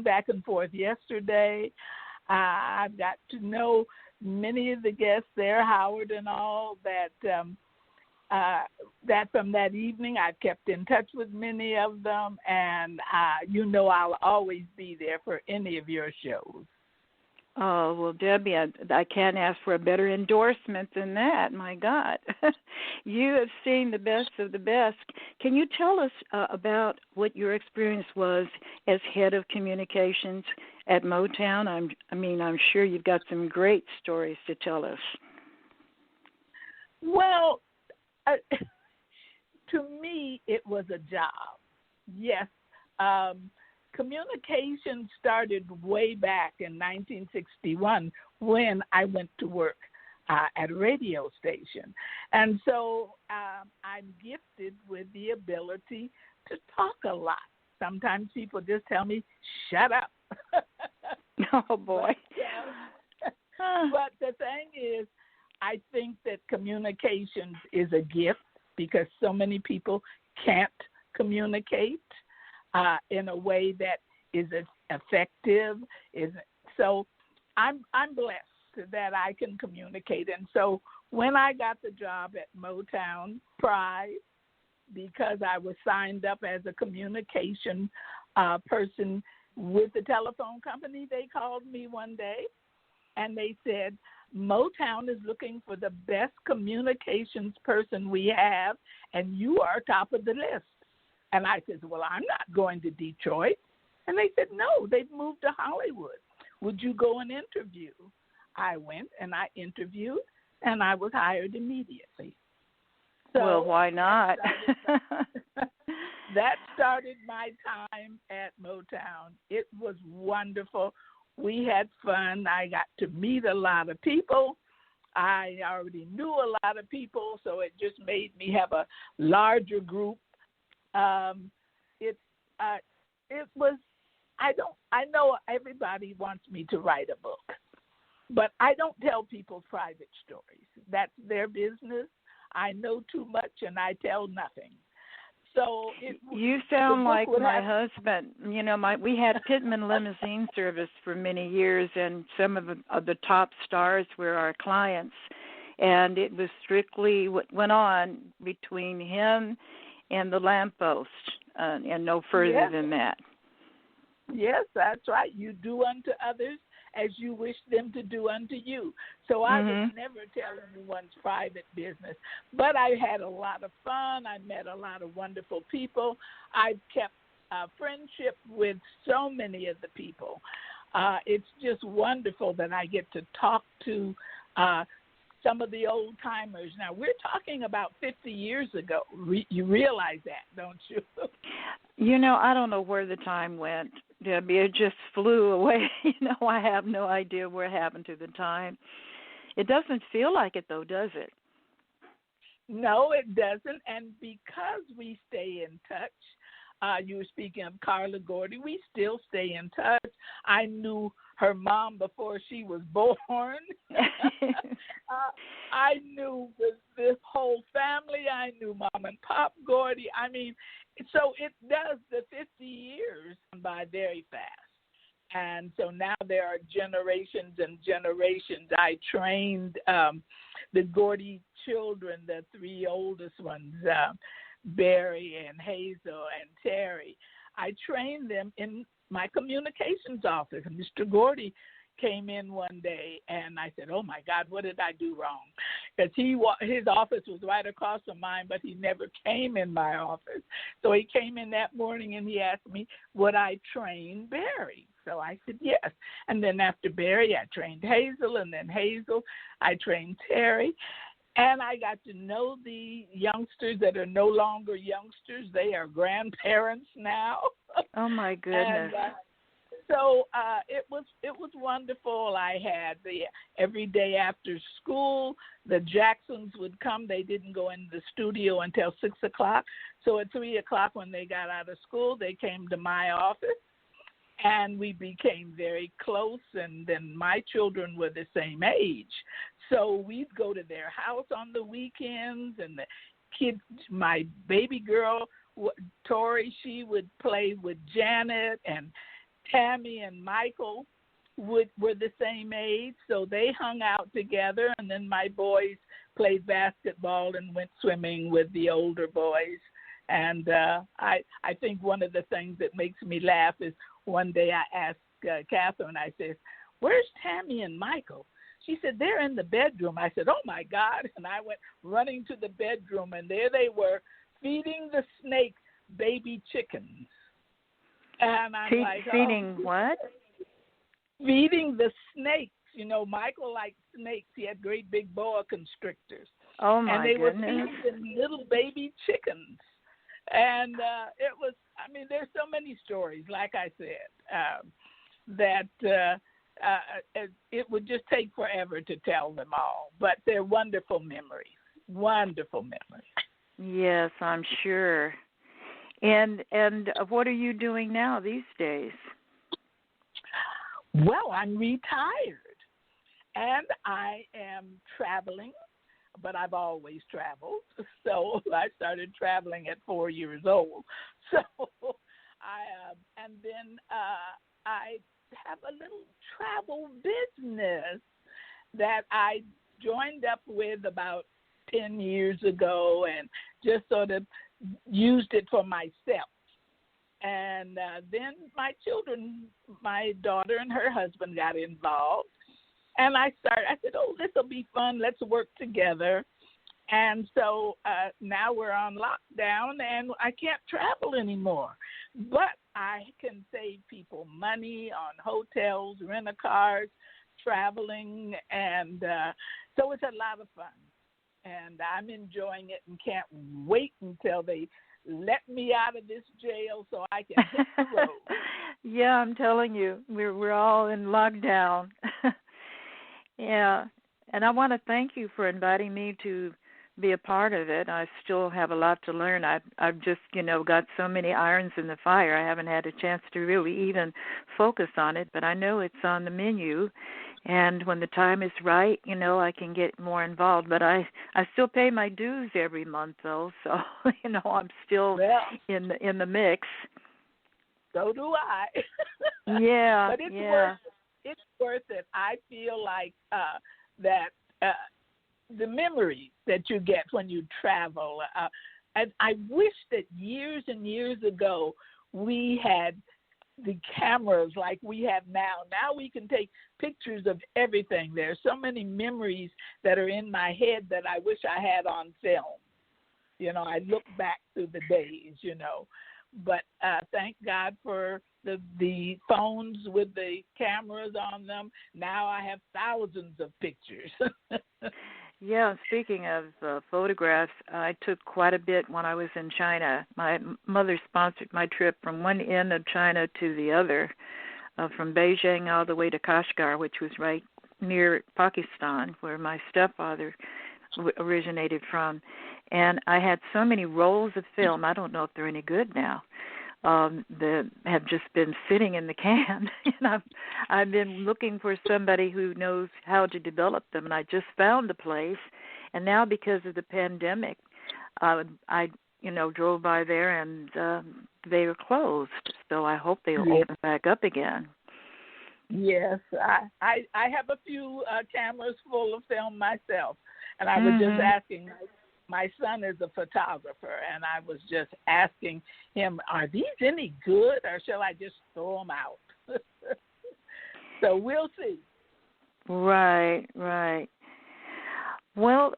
back and forth yesterday. I've got to know many of the guests there, Howard and all, that from that evening I've kept in touch with many of them, and I'll always be there for any of your shows. Oh, well, Debbie, I can't ask for a better endorsement than that. My God. You have seen the best of the best. Can you tell us about what your experience was as head of communications at Motown? I'm sure you've got some great stories to tell us. Well, to me, it was a job. Yes. Communication started way back in 1961 when I went to work at a radio station. And so I'm gifted with the ability to talk a lot. Sometimes people just tell me, shut up. Oh, boy. But the thing is, I think that communications is a gift because so many people can't communicate in a way that is effective. So I'm blessed that I can communicate. And so when I got the job at Motown Pride, because I was signed up as a communication person with the telephone company, they called me one day and they said, Motown is looking for the best communications person we have, and you are top of the list. And I said, well, I'm not going to Detroit. And they said, no, they've moved to Hollywood. Would you go and interview? I went and I interviewed, and I was hired immediately. So well, why not? That started my time at Motown. It was wonderful. We had fun. I got to meet a lot of people. I already knew a lot of people, so it just made me have a larger group. It was. I know everybody wants me to write a book, but I don't tell people private stories. That's their business. I know too much, and I tell nothing. So you sound like my husband. We had Pittman Limousine Service for many years, and some of the top stars were our clients. And it was strictly what went on between him and the lamppost, and no further than that. Yes, that's right. You do unto others as you wish them to do unto you. So I would never tell anyone's private business. But I had a lot of fun. I met a lot of wonderful people. I've kept friendship with so many of the people. It's just wonderful that I get to talk to some of the old timers. Now, we're talking about 50 years ago. You realize that, don't you? You know, I don't know where the time went, Debbie. It just flew away. I have no idea what happened to the time. It doesn't feel like it, though, does it? No, it doesn't. And because we stay in touch, you were speaking of Carla Gordy, we still stay in touch. I knew her mom before she was born. I knew this whole family. I knew Mom and Pop Gordy. I mean, so it does, the 50 years by very fast. And so now there are generations and generations. I trained the Gordy children, the three oldest ones, Barry and Hazel and Terry. I trained them in my communications office. Mr. Gordy came in one day, and I said, oh, my God, what did I do wrong? Because his office was right across from mine, but he never came in my office. So he came in that morning, and he asked me, would I train Barry? So I said, yes. And then after Barry, I trained Hazel, and then Hazel, I trained Terry. And I got to know the youngsters that are no longer youngsters. They are grandparents now. Oh, my goodness. And, so it was wonderful. I had every day after school, the Jacksons would come. They didn't go in the studio until 6 o'clock. So at 3 o'clock when they got out of school, they came to my office, and we became very close. And then my children were the same age. So we'd go to their house on the weekends, and the kids, my baby girl, Tori, she would play with Janet, and Tammy and Michael were the same age, so they hung out together. And then my boys played basketball and went swimming with the older boys. And I think one of the things that makes me laugh is one day I asked Catherine, I said, where's Tammy and Michael? She said, they're in the bedroom. I said, oh, my God. And I went running to the bedroom, and there they were feeding the snake baby chickens. And I'm feeding what? Feeding the snakes. Michael liked snakes. He had great big boa constrictors. Oh, my And they goodness. were feeding little baby chickens. And it was, there's so many stories, like I said, that it would just take forever to tell them all. But they're wonderful memories. Wonderful memories. Yes, I'm sure. And what are you doing now these days? Well, I'm retired, and I am traveling, but I've always traveled. So I started traveling at 4 years old. So I have a little travel business that I joined up with about 10 years ago, and just sort of used it for myself. And then my children, my daughter and her husband got involved. And I said, oh, this will be fun. Let's work together. And so now we're on lockdown, and I can't travel anymore. But I can save people money on hotels, rent-a-cars, traveling. And so it's a lot of fun. And I'm enjoying it and can't wait until they let me out of this jail so I can hit the road. Yeah, I'm telling you, we're all in lockdown. Yeah, and I want to thank you for inviting me to be a part of it. I still have a lot to learn. I've just, got so many irons in the fire. I haven't had a chance to really even focus on it, but I know it's on the menu. And when the time is right, I can get more involved. But I still pay my dues every month, though. So, I'm still in the mix. So do I. Yeah, but it's worth it. I feel like that the memories that you get when you travel. And I wish that years and years ago we had the cameras like we have now. Now we can take pictures of everything. There's so many memories that are in my head that I wish I had on film. I look back through the days, But thank God for the phones with the cameras on them. Now I have thousands of pictures. Yeah, speaking of photographs, I took quite a bit when I was in China. My mother sponsored my trip from one end of China to the other, from Beijing all the way to Kashgar, which was right near Pakistan, where my stepfather originated from. And I had so many rolls of film. I don't know if they're any good now. That have just been sitting in the can, and I've been looking for somebody who knows how to develop them, and I just found a place. And now, because of the pandemic, I drove by there, and they are closed. So I hope they'll open back up again. Yes, I have a few cameras full of film myself, and I was just asking. My son is a photographer, and I was just asking him, are these any good, or shall I just throw them out? So we'll see. Right. Well,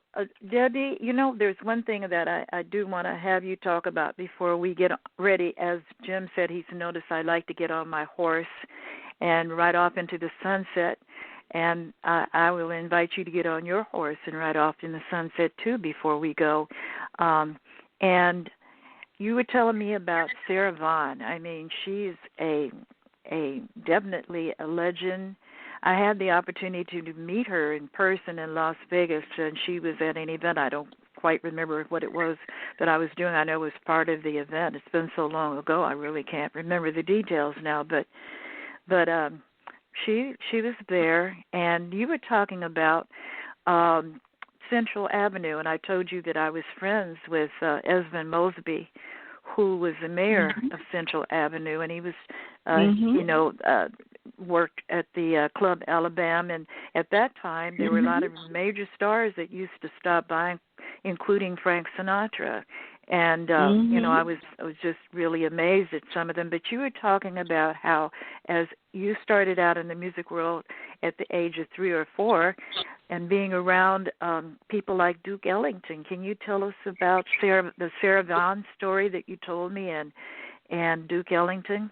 Debbie, there's one thing that I do want to have you talk about before we get ready. As Jim said, he's noticed I like to get on my horse and ride off into the sunset. And I will invite you to get on your horse and ride off in the sunset, too, before we go. And you were telling me about Sarah Vaughan. I mean, she's a definitely a legend. I had the opportunity to meet her in person in Las Vegas, and she was at an event. I don't quite remember what it was that I was doing. I know it was part of the event. It's been so long ago, I really can't remember the details now. But She was there, and you were talking about Central Avenue, and I told you that I was friends with Esmond Mosby, who was the mayor of Central Avenue, and he was, worked at the Club Alabama, and at that time there were a lot of major stars that used to stop by, including Frank Sinatra. And, I was just really amazed at some of them. But you were talking about how as you started out in the music world at the age of 3 or 4 and being around people like Duke Ellington. Can you tell us about the Sarah Vaughan story that you told me and Duke Ellington?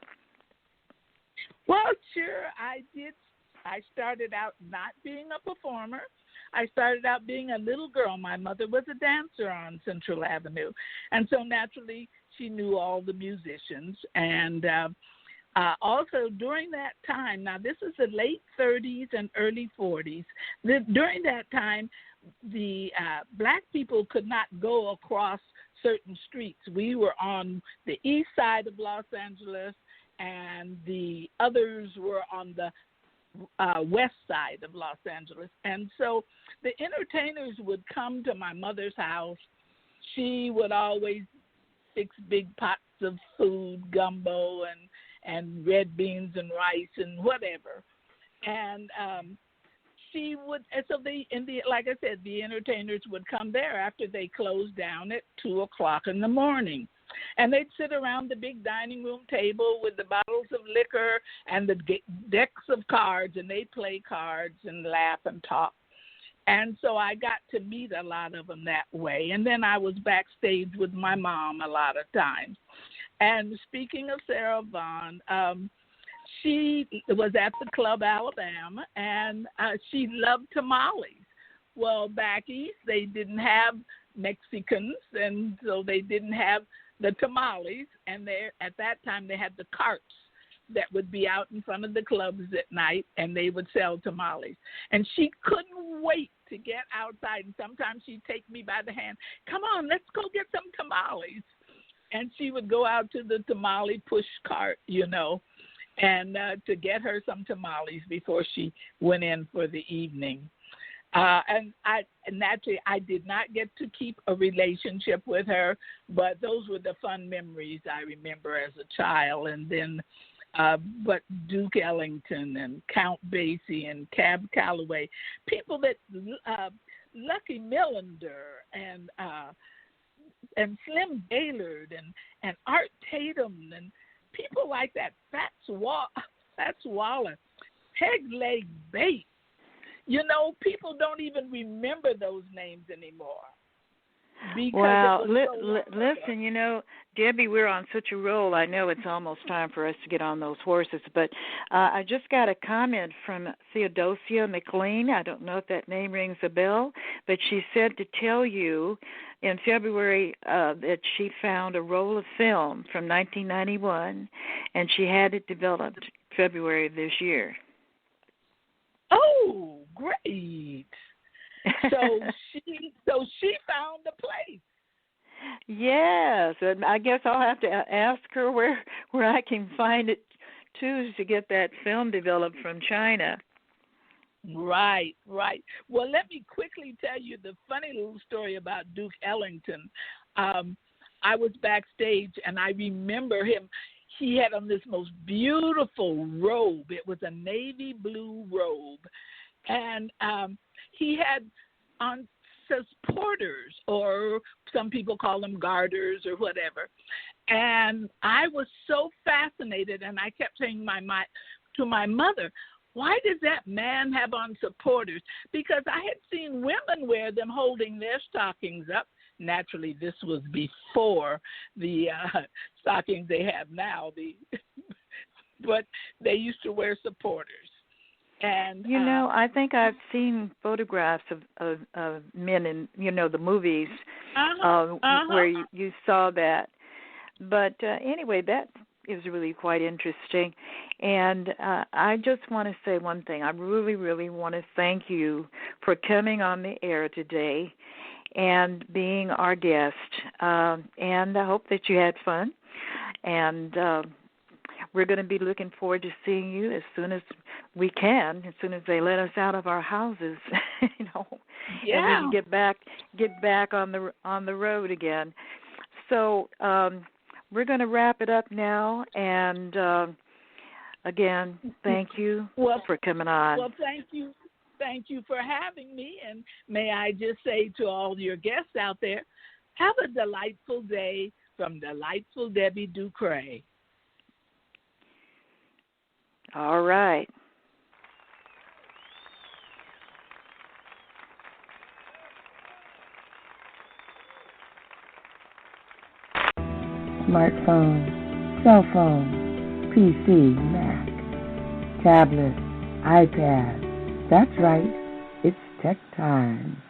Well, sure, I did. I started out not being a performer. I started out being a little girl. My mother was a dancer on Central Avenue, and so naturally she knew all the musicians. And also during that time, now this is the late 30s and early 40s, during that time the black people could not go across certain streets. We were on the east side of Los Angeles, and the others were on the west side of Los Angeles. And so the entertainers would come to my mother's house. She would always fix big pots of food, gumbo and red beans and rice and whatever. And she would, and so like I said, the entertainers would come there after they closed down at 2:00 in the morning. And they'd sit around the big dining room table with the bottles of liquor and the decks of cards, and they'd play cards and laugh and talk. And so I got to meet a lot of them that way. And then I was backstage with my mom a lot of times. And speaking of Sarah Vaughan, she was at the Club Alabama, and she loved tamales. Well, back east, they didn't have Mexicans, and so they didn't have the tamales, and at that time they had the carts that would be out in front of the clubs at night, and they would sell tamales. And she couldn't wait to get outside, and sometimes she'd take me by the hand, come on, let's go get some tamales. And she would go out to the tamale push cart, and to get her some tamales before she went in for the evening. And naturally, I did not get to keep a relationship with her, but those were the fun memories I remember as a child. And then, but Duke Ellington and Count Basie and Cab Calloway, people that Lucky Millender and Slim Gaylord and Art Tatum and people like that, Fats Waller, Peg Leg Bates. People don't even remember those names anymore. Well, listen, you know, Debbie, we're on such a roll. I know it's almost time for us to get on those horses, but I just got a comment from Theodosia McLean. I don't know if that name rings a bell, but she said to tell you in February that she found a roll of film from 1991, and she had it developed February of this year. Oh, great. So she found a place. Yes, and I guess I'll have to ask her where I can find it too to get that film developed from China. Right. Well, let me quickly tell you the funny little story about Duke Ellington. I was backstage, and I remember him. He had on this most beautiful robe. It was a navy blue robe, and he had on supporters, or some people call them garters or whatever. And I was so fascinated, and I kept saying to my mother, why does that man have on supporters? Because I had seen women wear them holding their stockings up. Naturally, this was before the stockings they have now, but they used to wear supporters. And you know, I think I've seen photographs of men in, you know, the movies where you saw that. But anyway, that is really quite interesting. And I just want to say one thing. I really, really want to thank you for coming on the air today and being our guest. And I hope that you had fun. And we're going to be looking forward to seeing you as soon as we can, as soon as they let us out of our houses, you know, and we can get back on the road again. So we're going to wrap it up now, and again, thank you for coming on. Well, thank you for having me, and may I just say to all your guests out there, have a delightful day from Delightful Debbie Ducre. All right. Smartphone, cell phone, PC, Mac, tablet, iPad. That's right, it's tech time.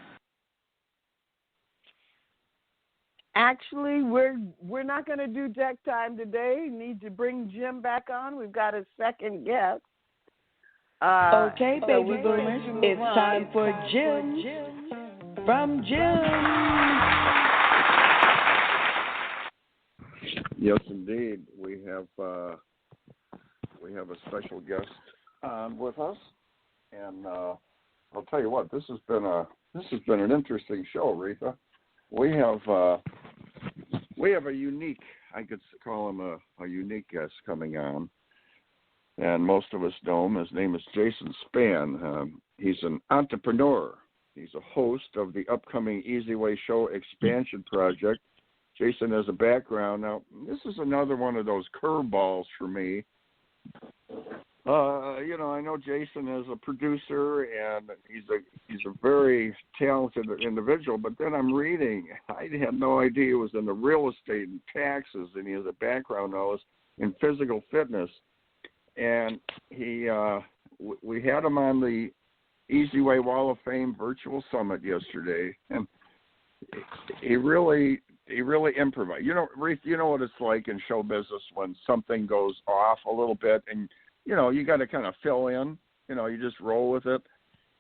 Actually, we're not going to do tech time today. Need to bring Jim back on. We've got a second guest. Okay, baby boomers, it's time for Jim from Jim. Yes, indeed. We have a special guest with us, and I'll tell you what, this has been an interesting show, Reatha. We have a unique, I could call him a unique guest coming on, and most of us know him. His name is Jason Spann. He's an entrepreneur. He's a host of the upcoming Easy Way Show expansion project. Jason has a background. Now, this is another one of those curveballs for me. You know, I know Jason is a producer, and he's a very talented individual, but then I'm reading, I had no idea he was in the real estate and taxes, and he has a background now in physical fitness. And we had him on the Easy Way Wall of Fame virtual summit yesterday, and he really improvised. You know, Reatha, you know what it's like in show business when something goes off a little bit, and you know, you got to kind of fill in. You know, you just roll with it.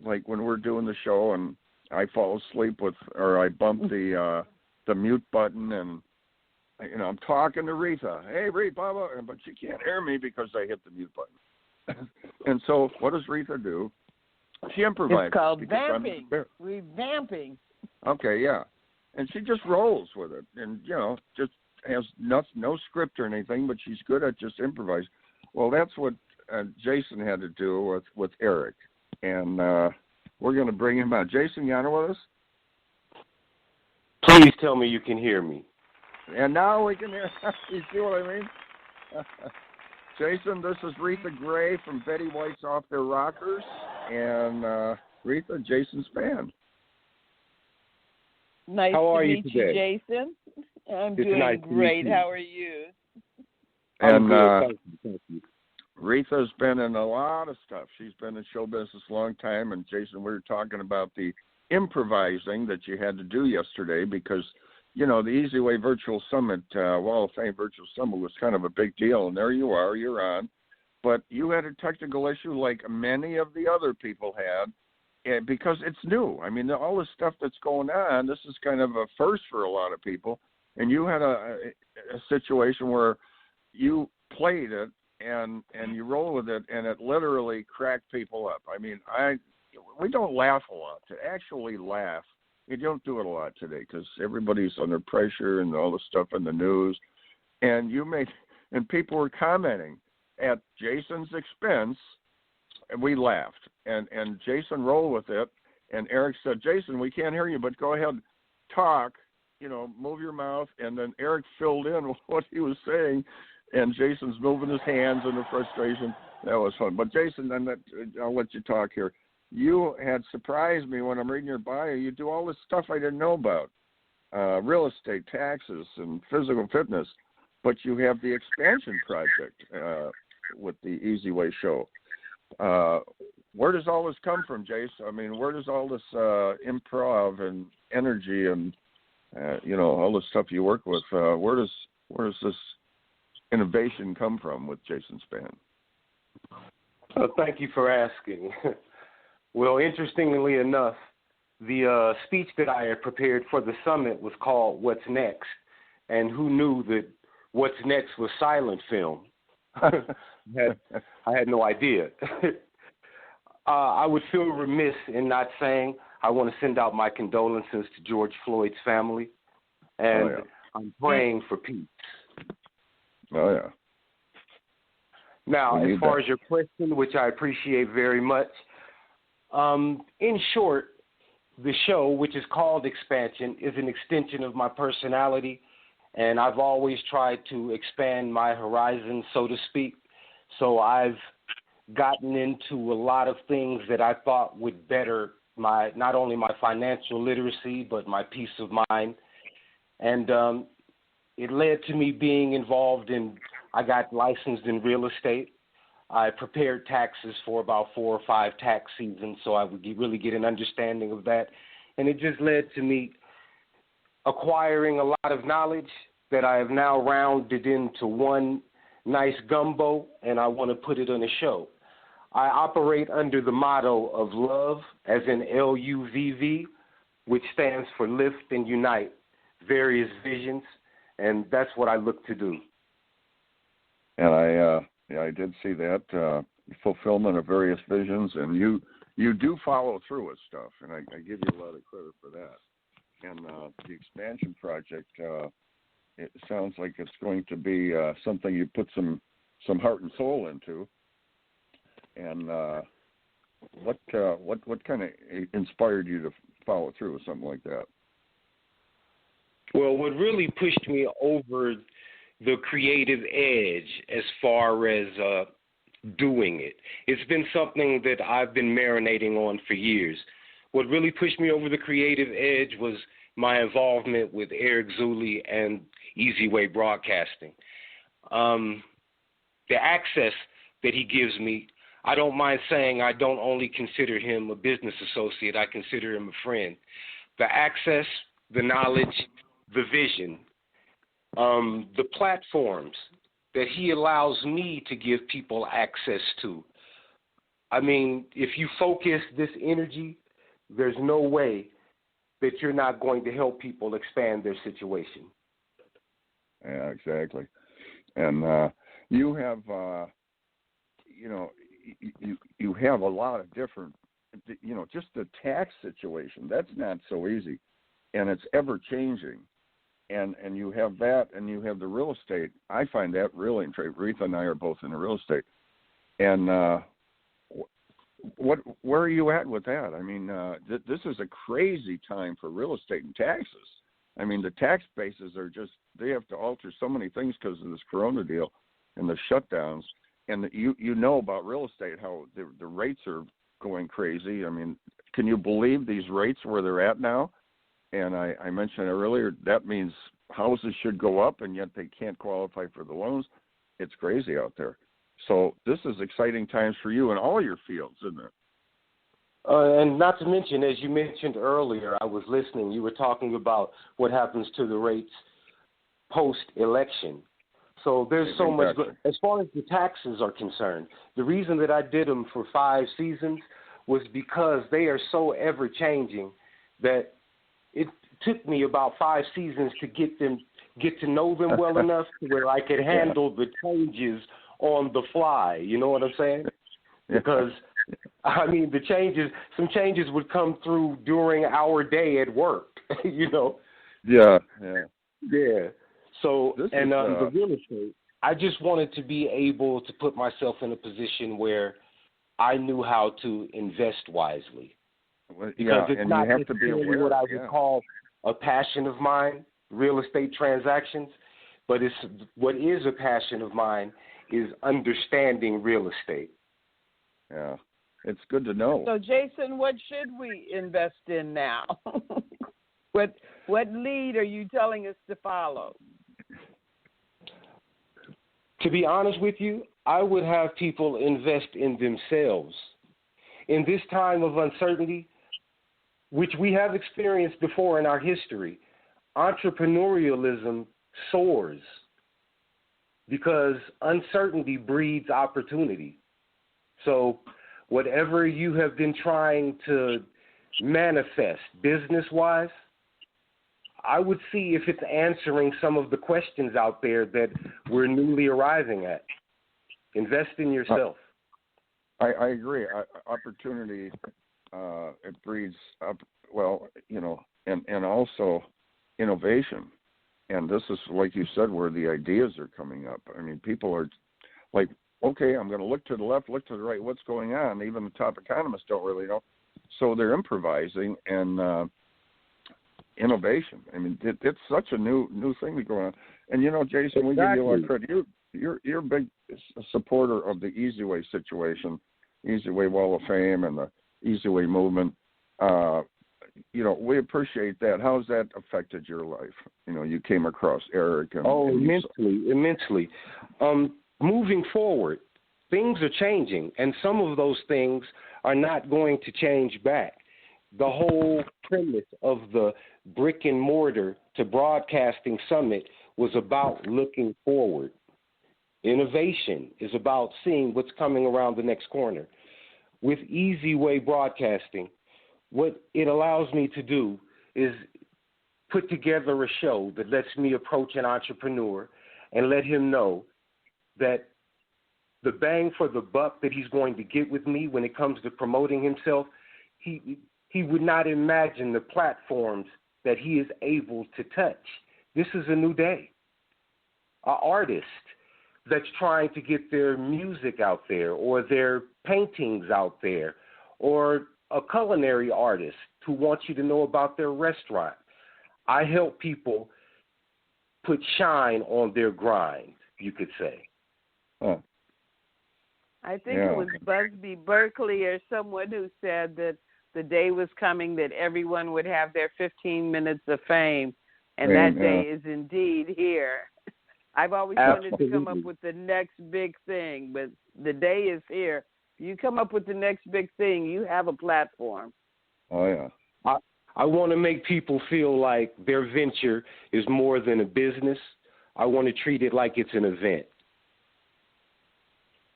Like when we're doing the show and I fall asleep or I bump the mute button, and you know, I'm talking to Reatha. Hey, Reatha, blah, blah, but she can't hear me because I hit the mute button. And so, what does Reatha do? She improvises. It's called vamping. We're vamping. Okay, yeah, and she just rolls with it, and you know, just has no script or anything, but she's good at just improvising. Well, that's what Jason had to do with Eric, and we're going to bring him on. Jason, you on with us? Please tell me you can hear me. And now we can hear. You see what I mean? Jason, this is Reatha Gray from Betty White's Off Their Rockers, and Reatha, Jason Spann. Nice How are to you meet today? you, Jason. I'm It's doing nice to meet great. you. How are you? I'm And good. Thank you. Reatha's been in a lot of stuff. She's been in show business a long time. And Jason, we were talking about the improvising that you had to do yesterday because, you know, the Easy Way Virtual Summit, Wall of Fame Virtual Summit was kind of a big deal. And there you are, you're on. But you had a technical issue like many of the other people had because it's new. I mean, all this stuff that's going on, this is kind of a first for a lot of people. And you had a situation where you played it and you roll with it, and it literally cracked people up. I mean, we don't laugh a lot. To actually laugh, you don't do it a lot today because everybody's under pressure and all the stuff in the news. And and people were commenting at Jason's expense, and we laughed. And Jason rolled with it, and Eric said, Jason, we can't hear you, but go ahead, talk, you know, move your mouth. And then Eric filled in what he was saying, and Jason's moving his hands in the frustration. That was fun. But Jason, I'll let you talk here. You had surprised me when I'm reading your bio. You do all this stuff I didn't know about, real estate, taxes, and physical fitness. But you have the expansion project with the Easy Way show. Where does all this come from, Jason? I mean, where does all this improv and energy and you know, all the stuff you work with? Where does this innovation come from with Jason Spann? Thank you for asking. Well, interestingly enough, the speech that I had prepared for the summit was called What's Next? And who knew that What's Next was silent film? I had no idea. I would feel remiss in not saying I want to send out my condolences to George Floyd's family, and I'm praying for peace. Oh, yeah. Now, as far as your question, which I appreciate very much, in short, the show, which is called Expansion, is an extension of my personality, and I've always tried to expand my horizons, so to speak. So I've gotten into a lot of things that I thought would better not only my financial literacy, but my peace of mind. And it led to me being involved I got licensed in real estate. I prepared taxes for about 4 or 5 tax seasons, so I would really get an understanding of that. And it just led to me acquiring a lot of knowledge that I have now rounded into one nice gumbo, and I want to put it on a show. I operate under the motto of love, as in LUVV, which stands for Lift and Unite Various Visions, and that's what I look to do. And I did see that fulfillment of various visions, and you do follow through with stuff, and I give you a lot of credit for that. And the expansion project, it sounds like it's going to be something you put some heart and soul into. And what kind of inspired you to follow through with something like that? Well, what really pushed me over the creative edge as far as doing it, it's been something that I've been marinating on for years. What really pushed me over the creative edge was my involvement with Eric Zuley and Easy Way Broadcasting. The access that he gives me, I don't mind saying I don't only consider him a business associate, I consider him a friend. The access, the knowledge, the vision, the platforms that he allows me to give people access to. I mean, if you focus this energy, there's no way that you're not going to help people expand their situation. Yeah, exactly. And you have, you have a lot of different, just the tax situation. That's not so easy, and it's ever changing. And you have that, and you have the real estate. I find that really interesting. Reatha and I are both in the real estate. And where are you at with that? I mean, this is a crazy time for real estate and taxes. I mean, the tax bases are they have to alter so many things because of this Corona deal and the shutdowns. And you know about real estate, how the rates are going crazy. I mean, can you believe these rates where they're at now? And I mentioned earlier, that means houses should go up, and yet they can't qualify for the loans. It's crazy out there. So this is exciting times for you in all your fields, isn't it? And not to mention, as you mentioned earlier, I was listening, you were talking about what happens to the rates post-election. So there's so much, as far as the taxes are concerned, the reason that I did them for 5 seasons was because they are so ever-changing that it took me about 5 seasons to get to know them well enough to where I could handle the changes on the fly. You know what I'm saying? Because I mean, some changes would come through during our day at work, you know? Yeah. So, the real estate, I just wanted to be able to put myself in a position where I knew how to invest wisely. Because it's not necessarily what I would call a passion of mine, real estate transactions, but what is a passion of mine is understanding real estate. Yeah. It's good to know. So, Jason, what should we invest in now? What lead are you telling us to follow? To be honest with you, I would have people invest in themselves. In this time of uncertainty, which we have experienced before in our history, entrepreneurialism soars because uncertainty breeds opportunity. So whatever you have been trying to manifest business-wise, I would see if it's answering some of the questions out there that we're newly arriving at. Invest in yourself. I agree. Opportunity, it breeds and also innovation. And this is, like you said, where the ideas are coming up. I mean, people are like, okay, I'm going to look to the left, look to the right, what's going on? Even the top economists don't really know. So they're improvising and innovation. I mean, it's such a new thing to go on. And, Jason, we give you a lot of credit. You're a big supporter of the Easy Way situation, Easy Way Wall of Fame and the Easy Way movement. We appreciate that. How has that affected your life? You came across Eric. Immensely. Moving forward, things are changing, and some of those things are not going to change back. The whole premise of the brick and mortar to broadcasting summit was about looking forward. Innovation is about seeing what's coming around the next corner. With Easy Way Broadcasting, what it allows me to do is put together a show that lets me approach an entrepreneur and let him know that the bang for the buck that he's going to get with me when it comes to promoting himself, he would not imagine the platforms that he is able to touch. This is a new day. An artist that's trying to get their music out there or their paintings out there, or a culinary artist who wants you to know about their restaurant. I help people put shine on their grind, you could say. I think it was Busby Berkeley or someone who said that the day was coming that everyone would have their 15 minutes of fame, and that day is indeed here. I've always wanted to come up with the next big thing, but the day is here. You come up with the next big thing, you have a platform. Oh, yeah. I want to make people feel like their venture is more than a business. I want to treat it like it's an event.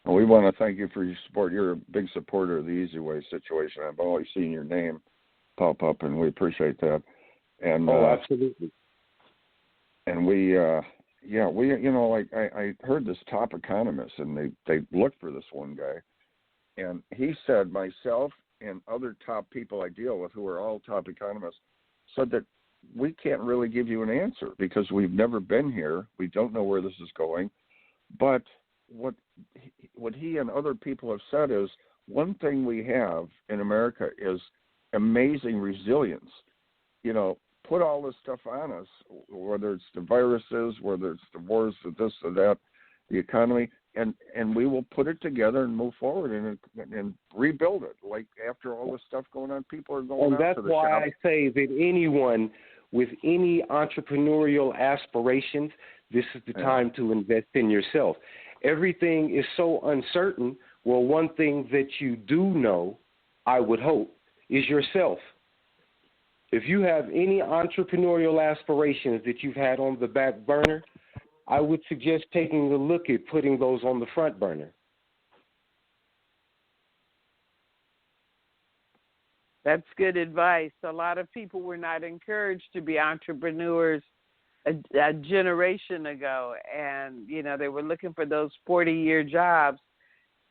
Well, we want to thank you for your support. You're a big supporter of the Easy Way situation. I've always seen your name pop up, and we appreciate that. And absolutely. And we I heard this top economist, and they looked for this one guy, and he said, myself and other top people I deal with, who are all top economists, said that we can't really give you an answer because we've never been here. We don't know where this is going. But what he and other people have said is one thing we have in America is amazing resilience. Put all this stuff on us, whether it's the viruses, whether it's the wars, or this or that, the economy, and we will put it together and move forward and rebuild it. Like after all this stuff going on, people are going out to the shop. And that's why I say that anyone with any entrepreneurial aspirations, this is the time to invest in yourself. Everything is so uncertain. Well, one thing that you do know, I would hope, is yourself. If you have any entrepreneurial aspirations that you've had on the back burner, I would suggest taking a look at putting those on the front burner. That's good advice. A lot of people were not encouraged to be entrepreneurs a generation ago, and they were looking for those 40-year jobs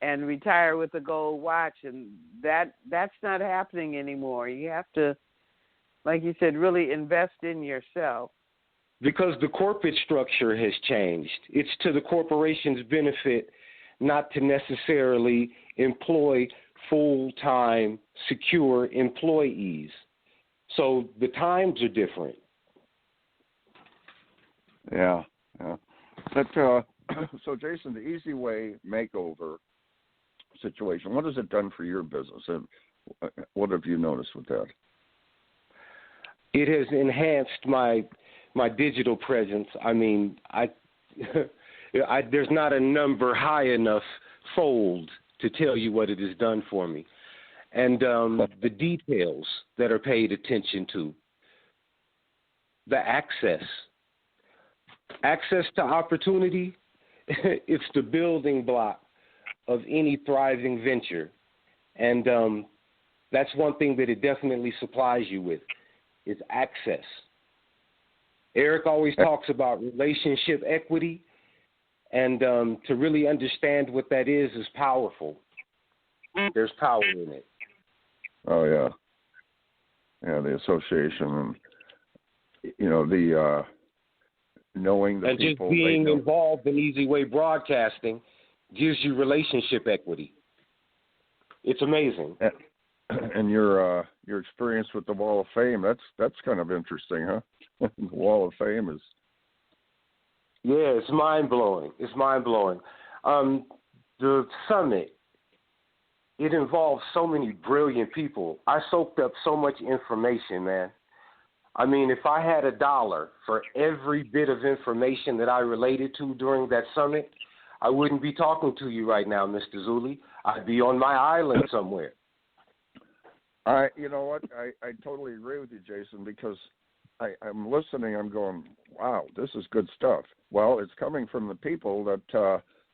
and retire with a gold watch, and that's not happening anymore. You have to, like you said, really invest in yourself. Because the corporate structure has changed. It's to the corporation's benefit not to necessarily employ full-time, secure employees. So the times are different. Yeah. But, so, Jason, the Easy Way makeover situation, what has it done for your business? And what have you noticed with that? It has enhanced my digital presence. I mean, there's not a number high enough fold to tell you what it has done for me. And the details that are paid attention to, the access to opportunity, it's the building block of any thriving venture. And that's one thing that it definitely supplies you with, is access. Eric always talks about relationship equity, and to really understand what that is powerful. There's power in it. Oh, yeah. Yeah, the association and, the knowing the and people. And just being involved in Easy Way Broadcasting gives you relationship equity. It's amazing. And your experience with the Wall of Fame, that's kind of interesting, huh? The Wall of Fame is... Yeah, it's mind-blowing. The summit, it involves so many brilliant people. I soaked up so much information, man. I mean, if I had $1 for every bit of information that I related to during that summit, I wouldn't be talking to you right now, Mr. Zuley. I'd be on my island somewhere. You know what? I totally agree with you, Jason, because I'm listening. I'm going, wow, this is good stuff. Well, it's coming from the people that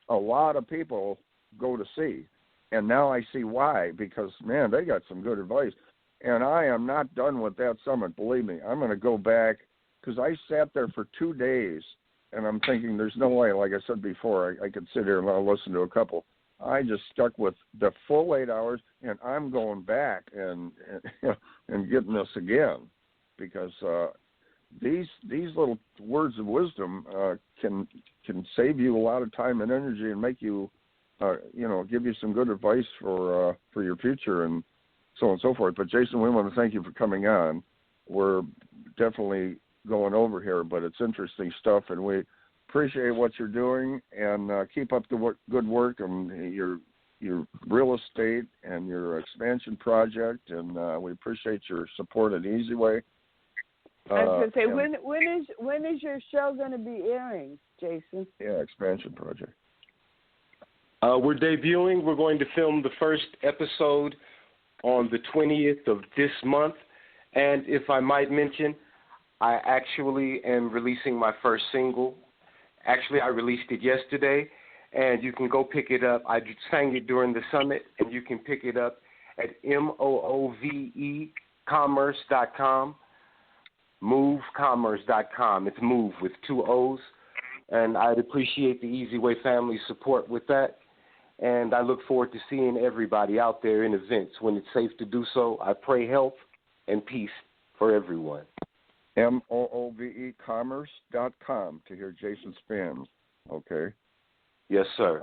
a lot of people go to see. And now I see why, because, man, they got some good advice. And I am not done with that summit, believe me. I'm going to go back, because I sat there for 2 days, and I'm thinking there's no way, like I said before, I could sit here and I'll listen to a couple. I just stuck with the full 8 hours, and I'm going back and getting this again, because these little words of wisdom can save you a lot of time and energy and make you, give you some good advice for your future and so on and so forth. But Jason, we want to thank you for coming on. We're definitely going over here, but it's interesting stuff, and we appreciate what you're doing, and keep up the good work on your real estate and your expansion project, and we appreciate your support at Easy Way. I was going to say, when is your show going to be airing, Jason? Yeah, expansion project. We're debuting. We're going to film the first episode on the 20th of this month, and if I might mention, I actually am releasing my first single. Actually, I released it yesterday, and you can go pick it up. I sang it during the summit, and you can pick it up at moovecommerce.com, movecommerce.com. It's move with 2 O's, and I'd appreciate the Easy Way family support with that, and I look forward to seeing everybody out there in events when it's safe to do so. I pray health and peace for everyone. moovecommerce.com to hear Jason Spann. Okay. Yes, sir.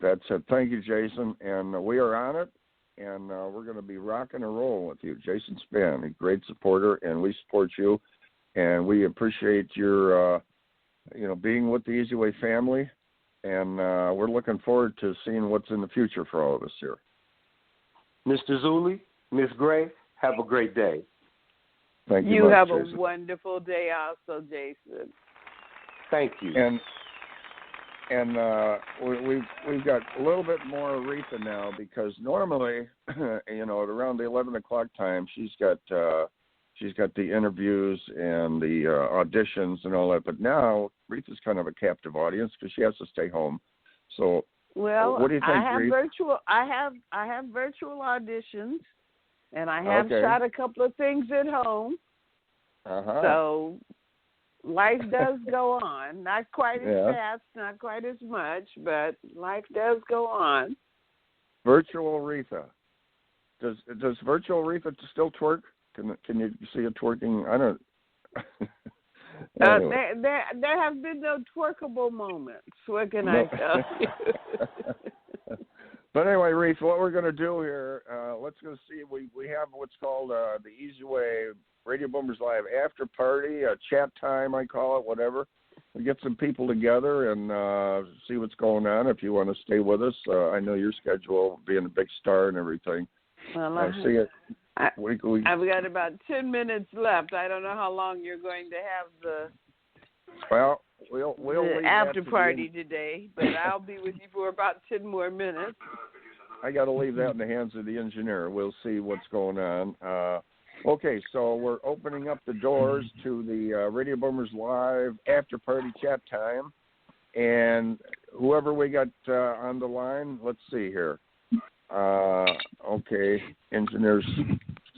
That's it. Thank you, Jason. And we are on it, and we're going to be rocking and rolling with you. Jason Spann, a great supporter, and we support you. And we appreciate your, being with the Easy Way family. and we're looking forward to seeing what's in the future for all of us here. Mr. Zuley, Ms. Gray, have a great day. Thank you. You much, have Jason. a wonderful day also, Jason. Thank you. And we've got a little bit more Reatha now, because normally, at around the 11 o'clock time, she's got the interviews and the auditions and all that. But now Reatha's kind of a captive audience because she has to stay home. So, what do you think, Reatha? I have virtual auditions, and I have shot a couple of things at home. So life does go on. Not quite as fast, not quite as much, but life does go on. Virtual Reatha. Does virtual Reatha still twerk? Can you see it twerking? I don't. Anyway. There have been no twerkable moments. What can I tell you? But anyway, Reatha, what we're going to do here, let's go see. We have what's called the Easy Way Radio Boomers Live after party, a chat time, I call it, whatever. We get some people together and see what's going on. If you want to stay with us, I know your schedule, being a big star and everything. Well, see it. I've got about 10 minutes left. I don't know how long you're going to have the after party today, but I'll be with you for about 10 more minutes. I got to leave that in the hands of the engineer. We'll see what's going on. Okay, so we're opening up the doors to the Radio Boomers Live after party chat time, and whoever we got on the line, let's see here. Okay, engineer's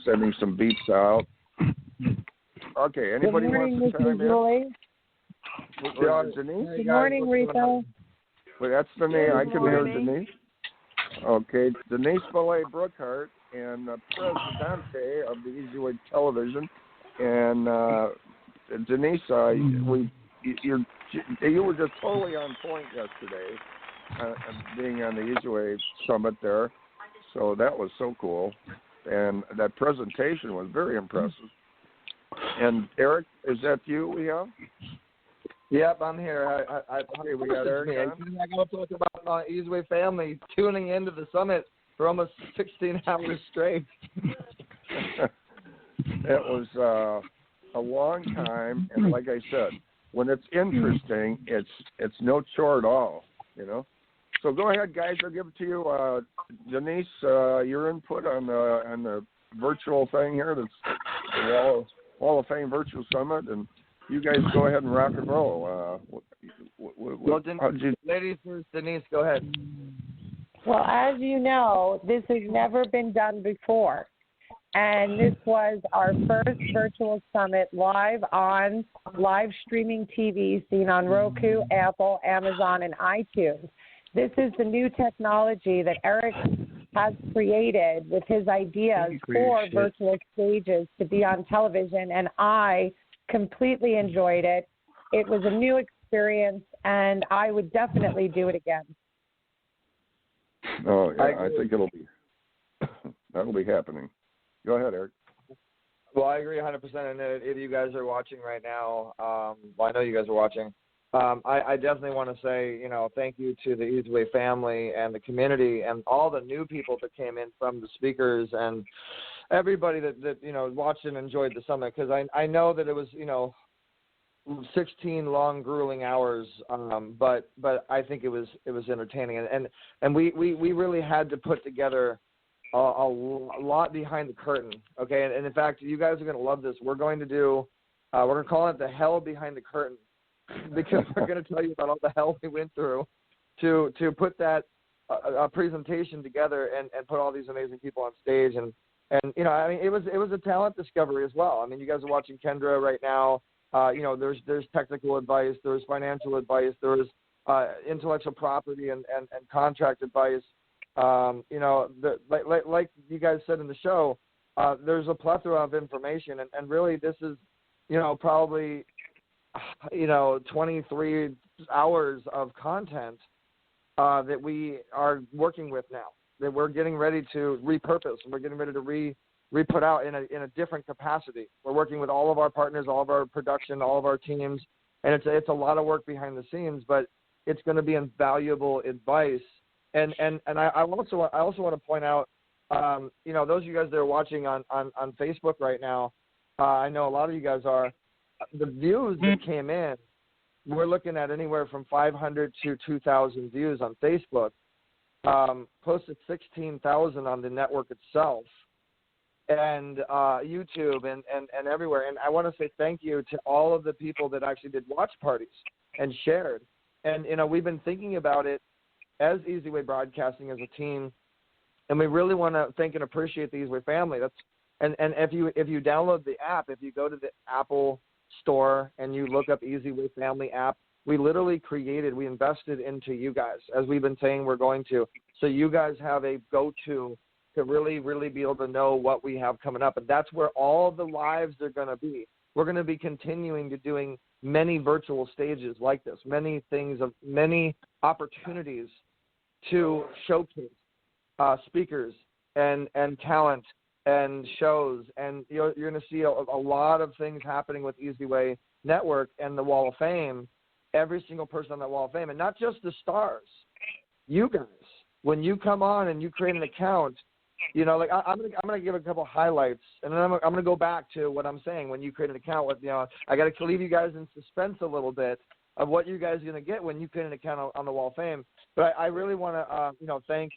sending some beeps out. Okay, anybody wants to chime in? Denise? Good morning, Reatha. Well, that's Denise. I can hear Denise. Okay, Denise Belay Brookhart and Presidente of the Easy Way Television, and Denise, you were just totally on point yesterday, being on the Easy Way Summit there. So that was so cool, and that presentation was very impressive. And Eric, is that you we have? Yep, I'm here. Okay, we got Eric. I got to talk about Easy Way family tuning into the summit for almost 16 hours straight. It was a long time, and like I said, when it's interesting, it's no chore at all, So go ahead, guys. I'll give it to you, Denise. Your input on the virtual thing here. That's the Wall of Fame Virtual Summit, and you guys go ahead and rock and roll. Ladies first, Denise, go ahead. Well, as you know, this has never been done before. And this was our first virtual summit live on live streaming TV seen on Roku, Apple, Amazon, and iTunes. This is the new technology that Eric has created with his ideas for virtual stages to be on television, and I completely enjoyed it. It was a new experience, and I would definitely do it again. Oh, yeah, I think that'll be happening. Go ahead, Eric. Well, I agree 100%. And if you guys are watching right now, I know you guys are watching. I definitely want to say, thank you to the Easy Way family and the community and all the new people that came in from the speakers and everybody that watched and enjoyed the summit, because I know that it was 16 long, grueling hours, but I think it was entertaining, and we really had to put together a lot behind the curtain. Okay, and in fact, you guys are going to love this. We're going to call it the hell behind the curtain, because we're going to tell you about all the hell we went through to put that presentation together and put all these amazing people on stage, and it was a talent discovery as well. I mean, you guys are watching Kendra right now. There's technical advice, there's financial advice, there's intellectual property and contract advice. Like you guys said in the show, there's a plethora of information, and really this is, probably, 23 hours of content that we are working with now, that we're getting ready to repurpose, and we're getting ready to re-put out in a different capacity. We're working with all of our partners, all of our production, all of our teams, and it's a lot of work behind the scenes, but it's going to be invaluable advice. And I also want to point out, those of you guys that are watching on Facebook right now, I know a lot of you guys are. The views that came in, we're looking at anywhere from 500 to 2,000 views on Facebook, close to 16,000 on the network itself, and YouTube and everywhere. And I want to say thank you to all of the people that actually did watch parties and shared. And, we've been thinking about it as Easy Way Broadcasting as a team, and we really want to thank and appreciate the Easy Way family. And if you download the app, if you go to the Apple Store and you look up Easy Way Family app, we invested into you guys, as we've been saying we're going to. So you guys have a go-to to really, really be able to know what we have coming up. And that's where all the lives are going to be. We're going to be continuing to doing many virtual stages like this, many opportunities to showcase speakers and talent and shows. And you're going to see a lot of things happening with Easy Way Network and the Wall of Fame, every single person on that Wall of Fame, and not just the stars. You guys, when you come on and you create an account, I'm gonna give a couple highlights, and then I'm gonna go back to what I'm saying. When you create an account, I got to leave you guys in suspense a little bit of what you guys are gonna get when you create an account on the Wall of Fame. But I really want to thank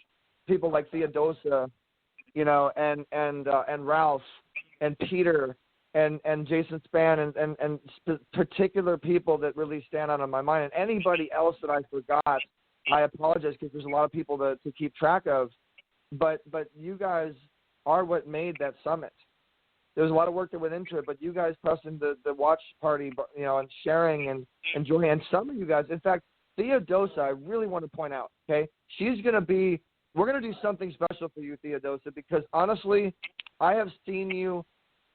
people like Theodosia, and Ralph and Peter and Jason Spann and particular people that really stand out on my mind. And anybody else that I forgot, I apologize, because there's a lot of people to keep track of. But you guys are what made that summit. There was a lot of work that went into it, but you guys pressing the watch party, and sharing and enjoying. And some of you guys, in fact, Theodosia, I really want to point out, okay, we're going to do something special for you, Theodosia, because honestly, I have seen you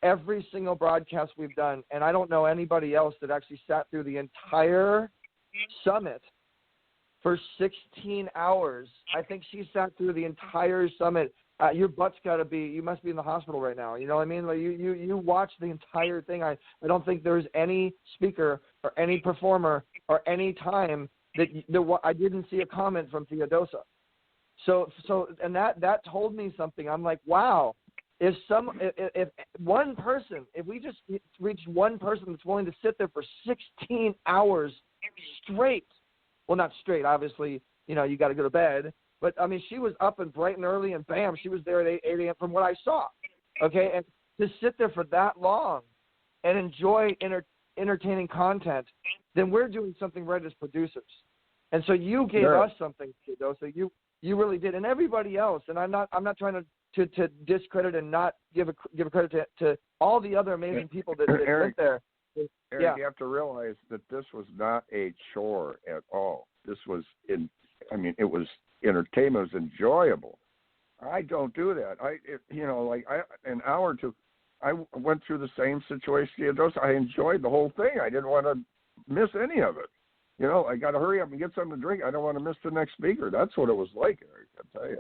every single broadcast we've done, and I don't know anybody else that actually sat through the entire summit for 16 hours. I think she sat through the entire summit. Your butt's got to be, you must be in the hospital right now. You know what I mean? Like you watched the entire thing. I don't think there's any speaker or any performer or any time that I didn't see a comment from Theodosia. So and that told me something. I'm like, wow, if one person, if we just reach one person that's willing to sit there for 16 hours straight, well, not straight, obviously, you got to go to bed. But, I mean, she was up and bright and early, and bam, she was there at 8 a.m. from what I saw. Okay, and to sit there for that long and enjoy entertaining content, then we're doing something right as producers. And so you gave us something, Theodosia. You really did, and everybody else. And I'm not trying to discredit and not give credit to all the other amazing people that went there. Eric, you have to realize that this was not a chore at all. This was it was entertainment. It was enjoyable. I don't do that. An hour or two, I went through the same situation. I enjoyed the whole thing. I didn't want to miss any of it. I got to hurry up and get something to drink. I don't want to miss the next speaker. That's what it was like, Eric. I tell you.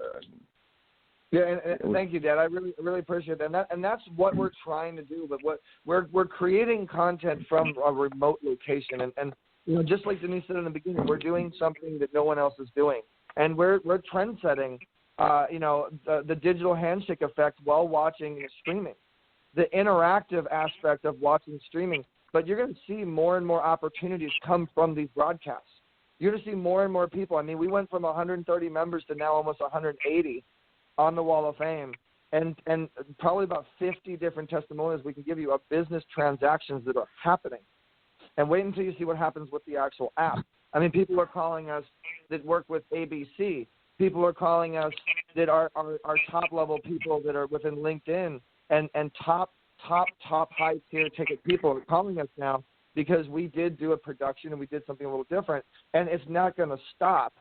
Yeah, and thank you, Dad. I really, really appreciate that. And that's what we're trying to do. But what we're creating content from a remote location, and just like Denise said in the beginning, we're doing something that no one else is doing, and we're trend setting. The digital handshake effect while watching streaming, the interactive aspect of watching streaming. But you're going to see more and more opportunities come from these broadcasts. You're going to see more and more people. I mean, we went from 130 members to now almost 180 on the Wall of Fame, and probably about 50 different testimonials we can give you of business transactions that are happening. And wait until you see what happens with the actual app. I mean, people are calling us that work with ABC. People are calling us that are top-level people that are within LinkedIn and top high-tier ticket people are calling us now because we did do a production and we did something a little different. And it's not going to stop.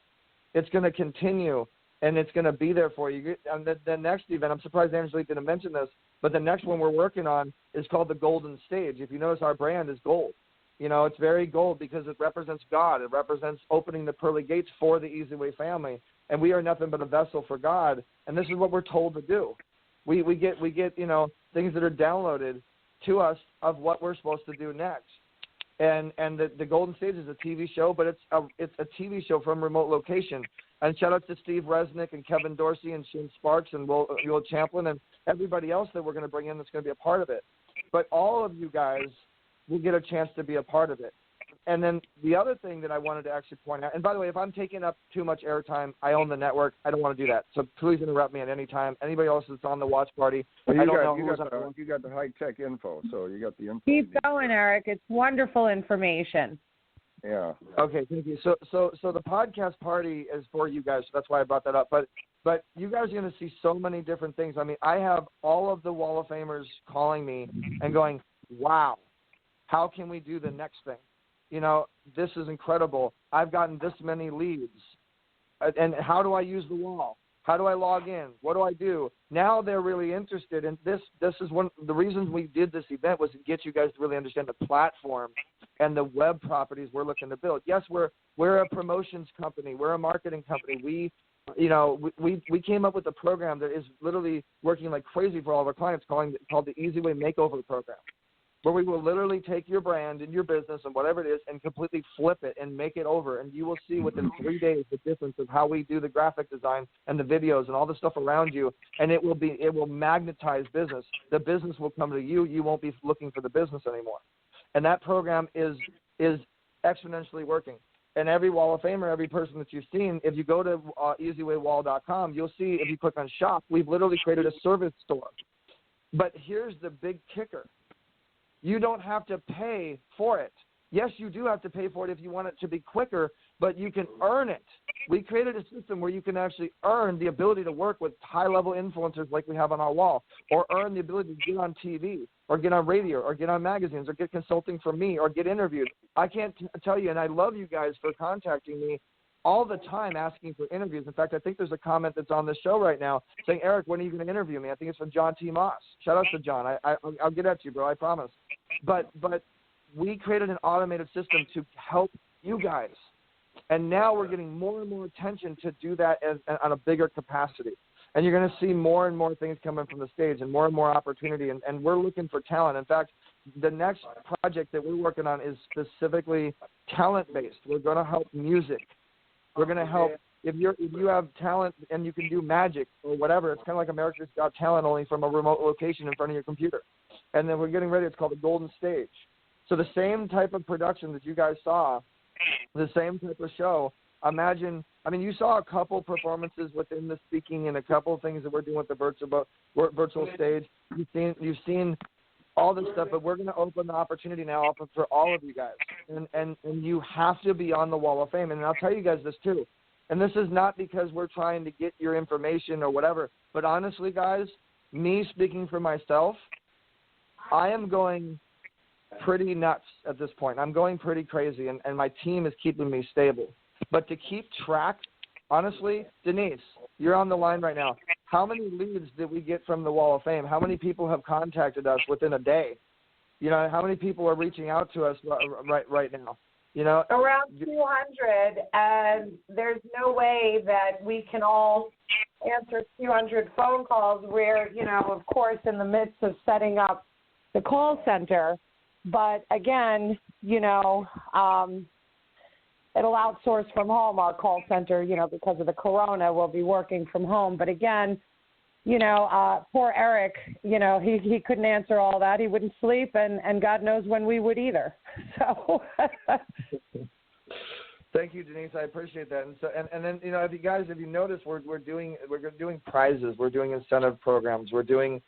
It's going to continue, and it's going to be there for you. And the next event, I'm surprised Angelique didn't mention this, but the next one we're working on is called the Golden Stage. If you notice, our brand is gold. It's very gold because it represents God. It represents opening the pearly gates for the Easy Way family. And we are nothing but a vessel for God. And this is what we're told to do. We get things that are downloaded to us of what we're supposed to do next. And the Golden Stage is a TV show, but it's a TV show from remote location. And shout out to Steve Resnick and Kevin Dorsey and Shane Sparks and Will Champlin and everybody else that we're going to bring in that's going to be a part of it. But all of you guys will get a chance to be a part of it. And then the other thing that I wanted to actually point out, and by the way, if I'm taking up too much airtime, I own the network. I don't want to do that. So please interrupt me at any time. Anybody else that's on the watch party, well, I don't know you got the high-tech info, so you got the info. Keep going, Eric. It's wonderful information. Yeah. Okay, thank you. So the podcast party is for you guys, so that's why I brought that up. But you guys are going to see so many different things. I mean, I have all of the Wall of Famers calling me and going, wow, how can we do the next thing? You know, this is incredible. I've gotten this many leads. And how do I use the wall? How do I log in? What do I do? Now they're really interested. And this is one of the reasons we did this event was to get you guys to really understand the platform and the web properties we're looking to build. Yes, we're a promotions company. We're a marketing company. We came up with a program that is literally working like crazy for all of our clients called the Easy Way Makeover Program, where we will literally take your brand and your business and whatever it is and completely flip it and make it over. And you will see within 3 days the difference of how we do the graphic design and the videos and all the stuff around you. And it will magnetize business. The business will come to you. You won't be looking for the business anymore. And that program is exponentially working. And every Wall of Famer, every person that you've seen, if you go to easywaywall.com, you'll see if you click on shop, we've literally created a service store. But here's the big kicker. You don't have to pay for it. Yes, you do have to pay for it if you want it to be quicker, but you can earn it. We created a system where you can actually earn the ability to work with high-level influencers like we have on our wall, or earn the ability to get on TV, or get on radio, or get on magazines, or get consulting from me, or get interviewed. I can't tell you, and I love you guys for contacting me all the time asking for interviews. In fact, I think there's a comment that's on this show right now saying, Eric, when are you going to interview me? I think it's from John T. Moss. Shout out to John. I'll get at you, bro. I promise. But we created an automated system to help you guys. And now we're getting more and more attention to do that on a bigger capacity. And you're going to see more and more things coming from the stage and more opportunity. And we're looking for talent. In fact, the next project that we're working on is specifically talent-based. We're going to help music. We're going to help if you have talent and you can do magic or whatever. It's kind of like America's Got Talent, only from a remote location in front of your computer. And then we're getting ready. It's called the Golden Stage. So the same type of production that you guys saw, the same type of show. Imagine, you saw a couple performances within the speaking and a couple of things that we're doing with the virtual stage. You've seen all this stuff, but we're going to open the opportunity now for all of you guys. And you have to be on the Wall of Fame. And I'll tell you guys this too. And this is not because we're trying to get your information or whatever, but honestly, guys, me speaking for myself, I am going pretty nuts at this point. I'm going pretty crazy, and my team is keeping me stable. But to keep track, honestly, Denise, you're on the line right now. How many leads did we get from the Wall of Fame? How many people have contacted us within a day? You know, how many people are reaching out to us right now? You know, around 200, and there's no way that we can all answer 200 phone calls. We're, of course, in the midst of setting up the call center. But again, it'll outsource from home, our call center, because of the corona, we'll be working from home. But again, poor Eric, he couldn't answer all that. He wouldn't sleep, and God knows when we would either. So thank you, Denise. I appreciate that. And so, and then, if you notice, we're doing prizes. We're doing incentive programs. We're doing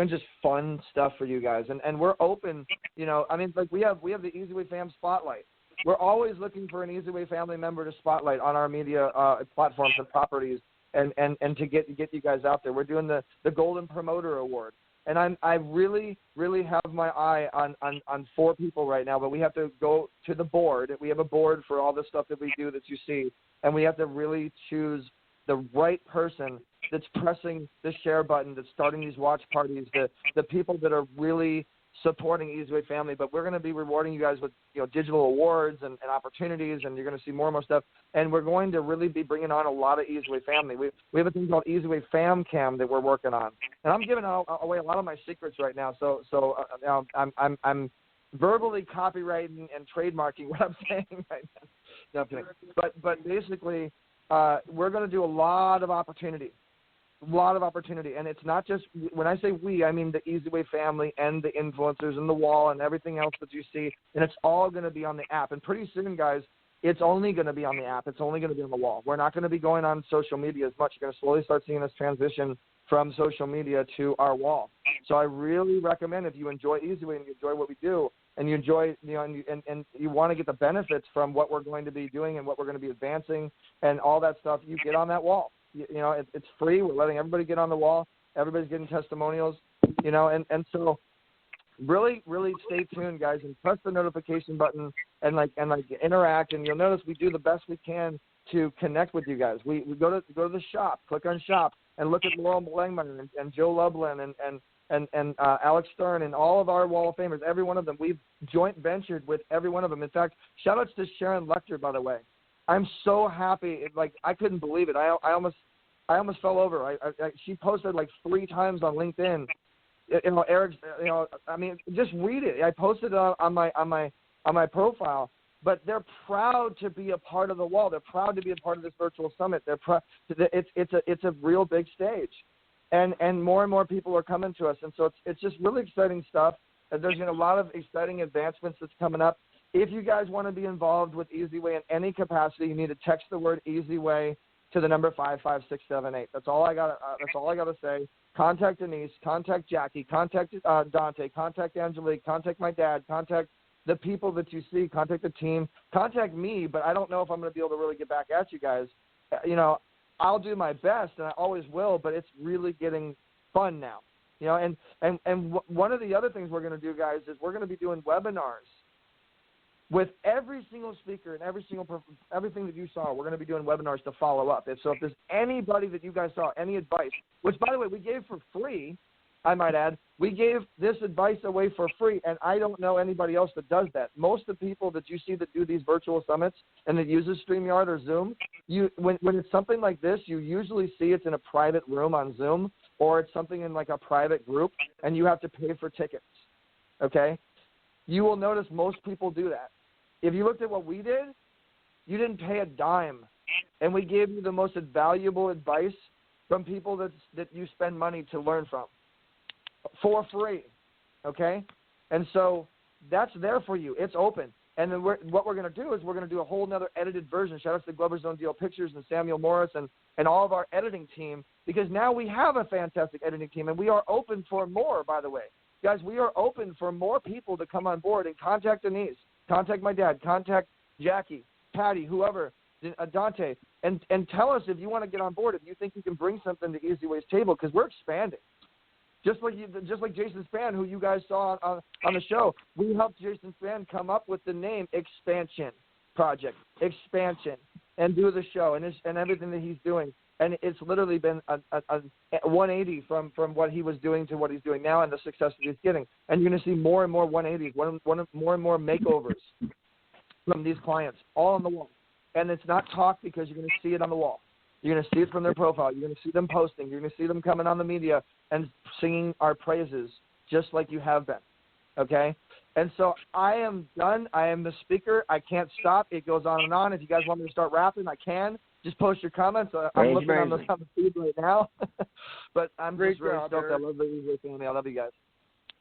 just fun stuff for you guys. And we're open. We have the Easy Way Fam Spotlight. We're always looking for an Easy Way family member to spotlight on our media platforms and properties, and to get you guys out there. We're doing the Golden Promoter Award. And I really, really have my eye on 4 people right now, but we have to go to the board. We have a board for all the stuff that we do that you see, and we have to really choose the right person that's pressing the share button, that's starting these watch parties, the people that are really supporting Easy Way Family. But we're going to be rewarding you guys with digital awards and opportunities, and you're going to see more and more stuff. And we're going to really be bringing on a lot of Easy Way Family. We have a thing called Easy Way Fam Cam that we're working on, and I'm giving away a lot of my secrets right now. So I'm verbally copywriting and trademarking what I'm saying right now. No, I'm kidding. But basically, we're going to do a lot of opportunity. And it's not just, when I say we, I mean the Easy Way family and the influencers and the wall and everything else that you see, and it's all going to be on the app. And pretty soon, guys, it's only going to be on the app. It's only going to be on the wall. We're not going to be going on social media as much. You're going to slowly start seeing us transition from social media to our wall. So I really recommend, if you enjoy Easy Way and you enjoy what we do, and you enjoy, and you want to get the benefits from what we're going to be doing and what we're going to be advancing and all that stuff, you get on that wall. It's free. We're letting everybody get on the wall. Everybody's getting testimonials, and so really, really stay tuned, guys, and press the notification button and interact. And you'll notice we do the best we can to connect with you guys. We go to the shop, click on shop, and look at Laurel Langman and Joe Lublin and Alex Stern and all of our Wall of Famers, every one of them. We've joint ventured with every one of them. In fact, shout outs to Sharon Lecter, by the way. I'm so happy. I couldn't believe it. I almost fell over. She posted 3 times on LinkedIn. Eric's. Just read it. I posted it on my profile. But they're proud to be a part of the wall. They're proud to be a part of this virtual summit. They're it's a real big stage, and more people are coming to us, and so it's just really exciting stuff. And there's a lot of exciting advancements that's coming up. If you guys want to be involved with Easy Way in any capacity, you need to text the word Easy Way to the number 55678. That's all I got. That's all I got to say. Contact Denise. Contact Jackie. Contact Dante. Contact Angelique. Contact my dad. Contact the people that you see. Contact the team. Contact me. But I don't know if I'm going to be able to really get back at you guys. I'll do my best, and I always will. But it's really getting fun now. And one of the other things we're going to do, guys, is we're going to be doing webinars with every single speaker and everything that you saw. We're going to be doing webinars to follow up. So if there's anybody that you guys saw, any advice, which, by the way, we gave for free, I might add, we gave this advice away for free, and I don't know anybody else that does that. Most of the people that you see that do these virtual summits and that uses StreamYard or Zoom, when it's something like this, you usually see it's in a private room on Zoom, or it's something in a private group, and you have to pay for tickets, okay? You will notice most people do that. If you looked at what we did, you didn't pay a dime, and we gave you the most valuable advice from people that you spend money to learn from for free, okay? And so that's there for you. It's open. And then what we're going to do is we're going to do a whole nother edited version. Shout out to Glover's Own Deal Pictures and Samuel Morris and all of our editing team, because now we have a fantastic editing team, and we are open for more, by the way. Guys, we are open for more people to come on board, and contact Denise. Contact my dad. Contact Jackie, Patty, whoever, Dante, and tell us if you want to get on board, if you think you can bring something to Easy Way's table, because we're expanding. Just like Jason Spann, who you guys saw on the show. We helped Jason Spann come up with the name Expansion Project, Expansion, and do the show and everything that he's doing. And it's literally been a 180 from what he was doing to what he's doing now and the success that he's getting. And you're going to see more and more 180s, more and more makeovers from these clients, all on the wall. And it's not talk, because you're going to see it on the wall. You're going to see it from their profile. You're going to see them posting. You're going to see them coming on the media and singing our praises just like you have been, okay? And so I am done. I am the speaker. I can't stop. It goes on and on. If you guys want me to start rapping, I can. Just post your comments. I'm looking on the feed right now. But I'm just really stoked. I love the Easy family. I love you guys.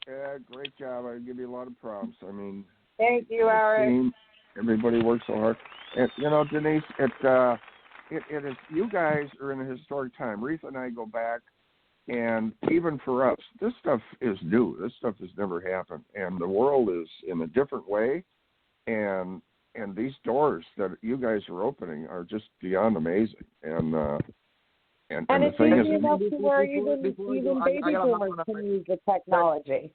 Yeah, great job. I give you a lot of props. I mean, thank you, Eric. Team, everybody works so hard. And, Denise, it is, you guys are in a historic time. Reatha and I go back, and even for us, this stuff is new. This stuff has never happened, and the world is in a different way, and these doors that you guys are opening are just beyond amazing. And the thing is, enough to where even baby boomers can use the technology.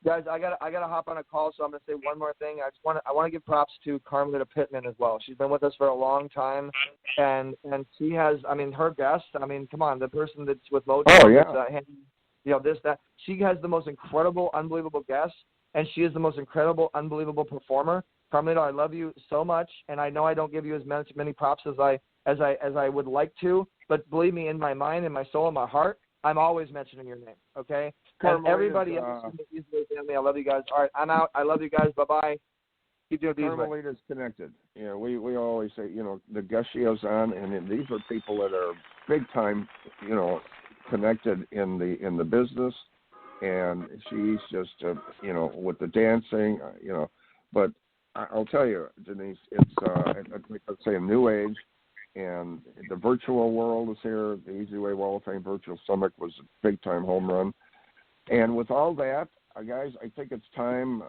Guys, I gotta hop on a call, so I'm gonna say one more thing. I want to give props to Carmelita Pittman as well. She's been with us for a long time, and she has, her guest. Come on, the person that's with Mojo. Oh yeah. She has the most incredible, unbelievable guests, and she is the most incredible, unbelievable performer. Carmelita, I love you so much, and I know I don't give you as many props as I would like to, but believe me, in my mind, in my soul, in my heart, I'm always mentioning your name, okay? And everybody else in the Easy Way family, I love you guys. All right, I'm out. I love you guys. Bye-bye. Keep doing these. Carmelita's connected. Yeah, we always say, the guest she has on, and these are people that are big time, connected in the business, and she's just, with the dancing, But I'll tell you, Denise, it's let's say a new age, and the virtual world is here. The Easy Way Wall of Fame Virtual Summit was a big time home run, and with all that. Guys, I think it's time,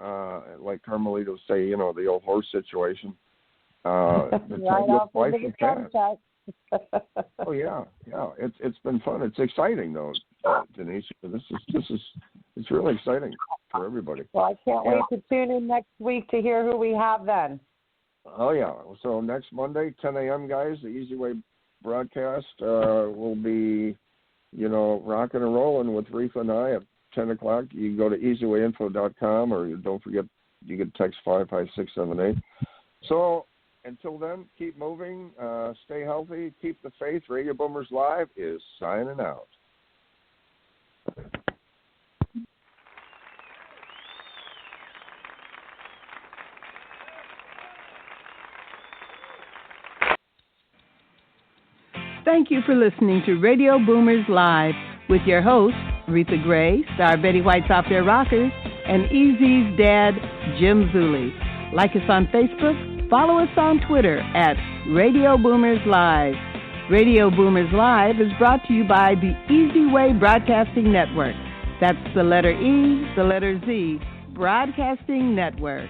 like Carmelita would say, the old horse situation. Right off into the sunset. Oh yeah. It's been fun. It's exciting though, Denise. It's really exciting for everybody. Well, I can't wait to tune in next week to hear who we have then. Oh yeah. So next Monday, 10 a.m. guys, the Easy Way broadcast will be, rocking and rolling with Reatha and I at 10 o'clock. You can go to easywayinfo.com, or don't forget, you can text 55678. So until then, keep moving, stay healthy, keep the faith. Radio Boomers Live is signing out. Thank you for listening to Radio Boomers Live with your hosts, Reatha Gray, Star Betty White's Off Their Rockers, and Easy's dad, Jim Zuley. Like us on Facebook, follow us on Twitter at Radio Boomers Live. Radio Boomers Live is brought to you by the Easy Way Broadcasting Network. That's the letter E, the letter Z, Broadcasting Network.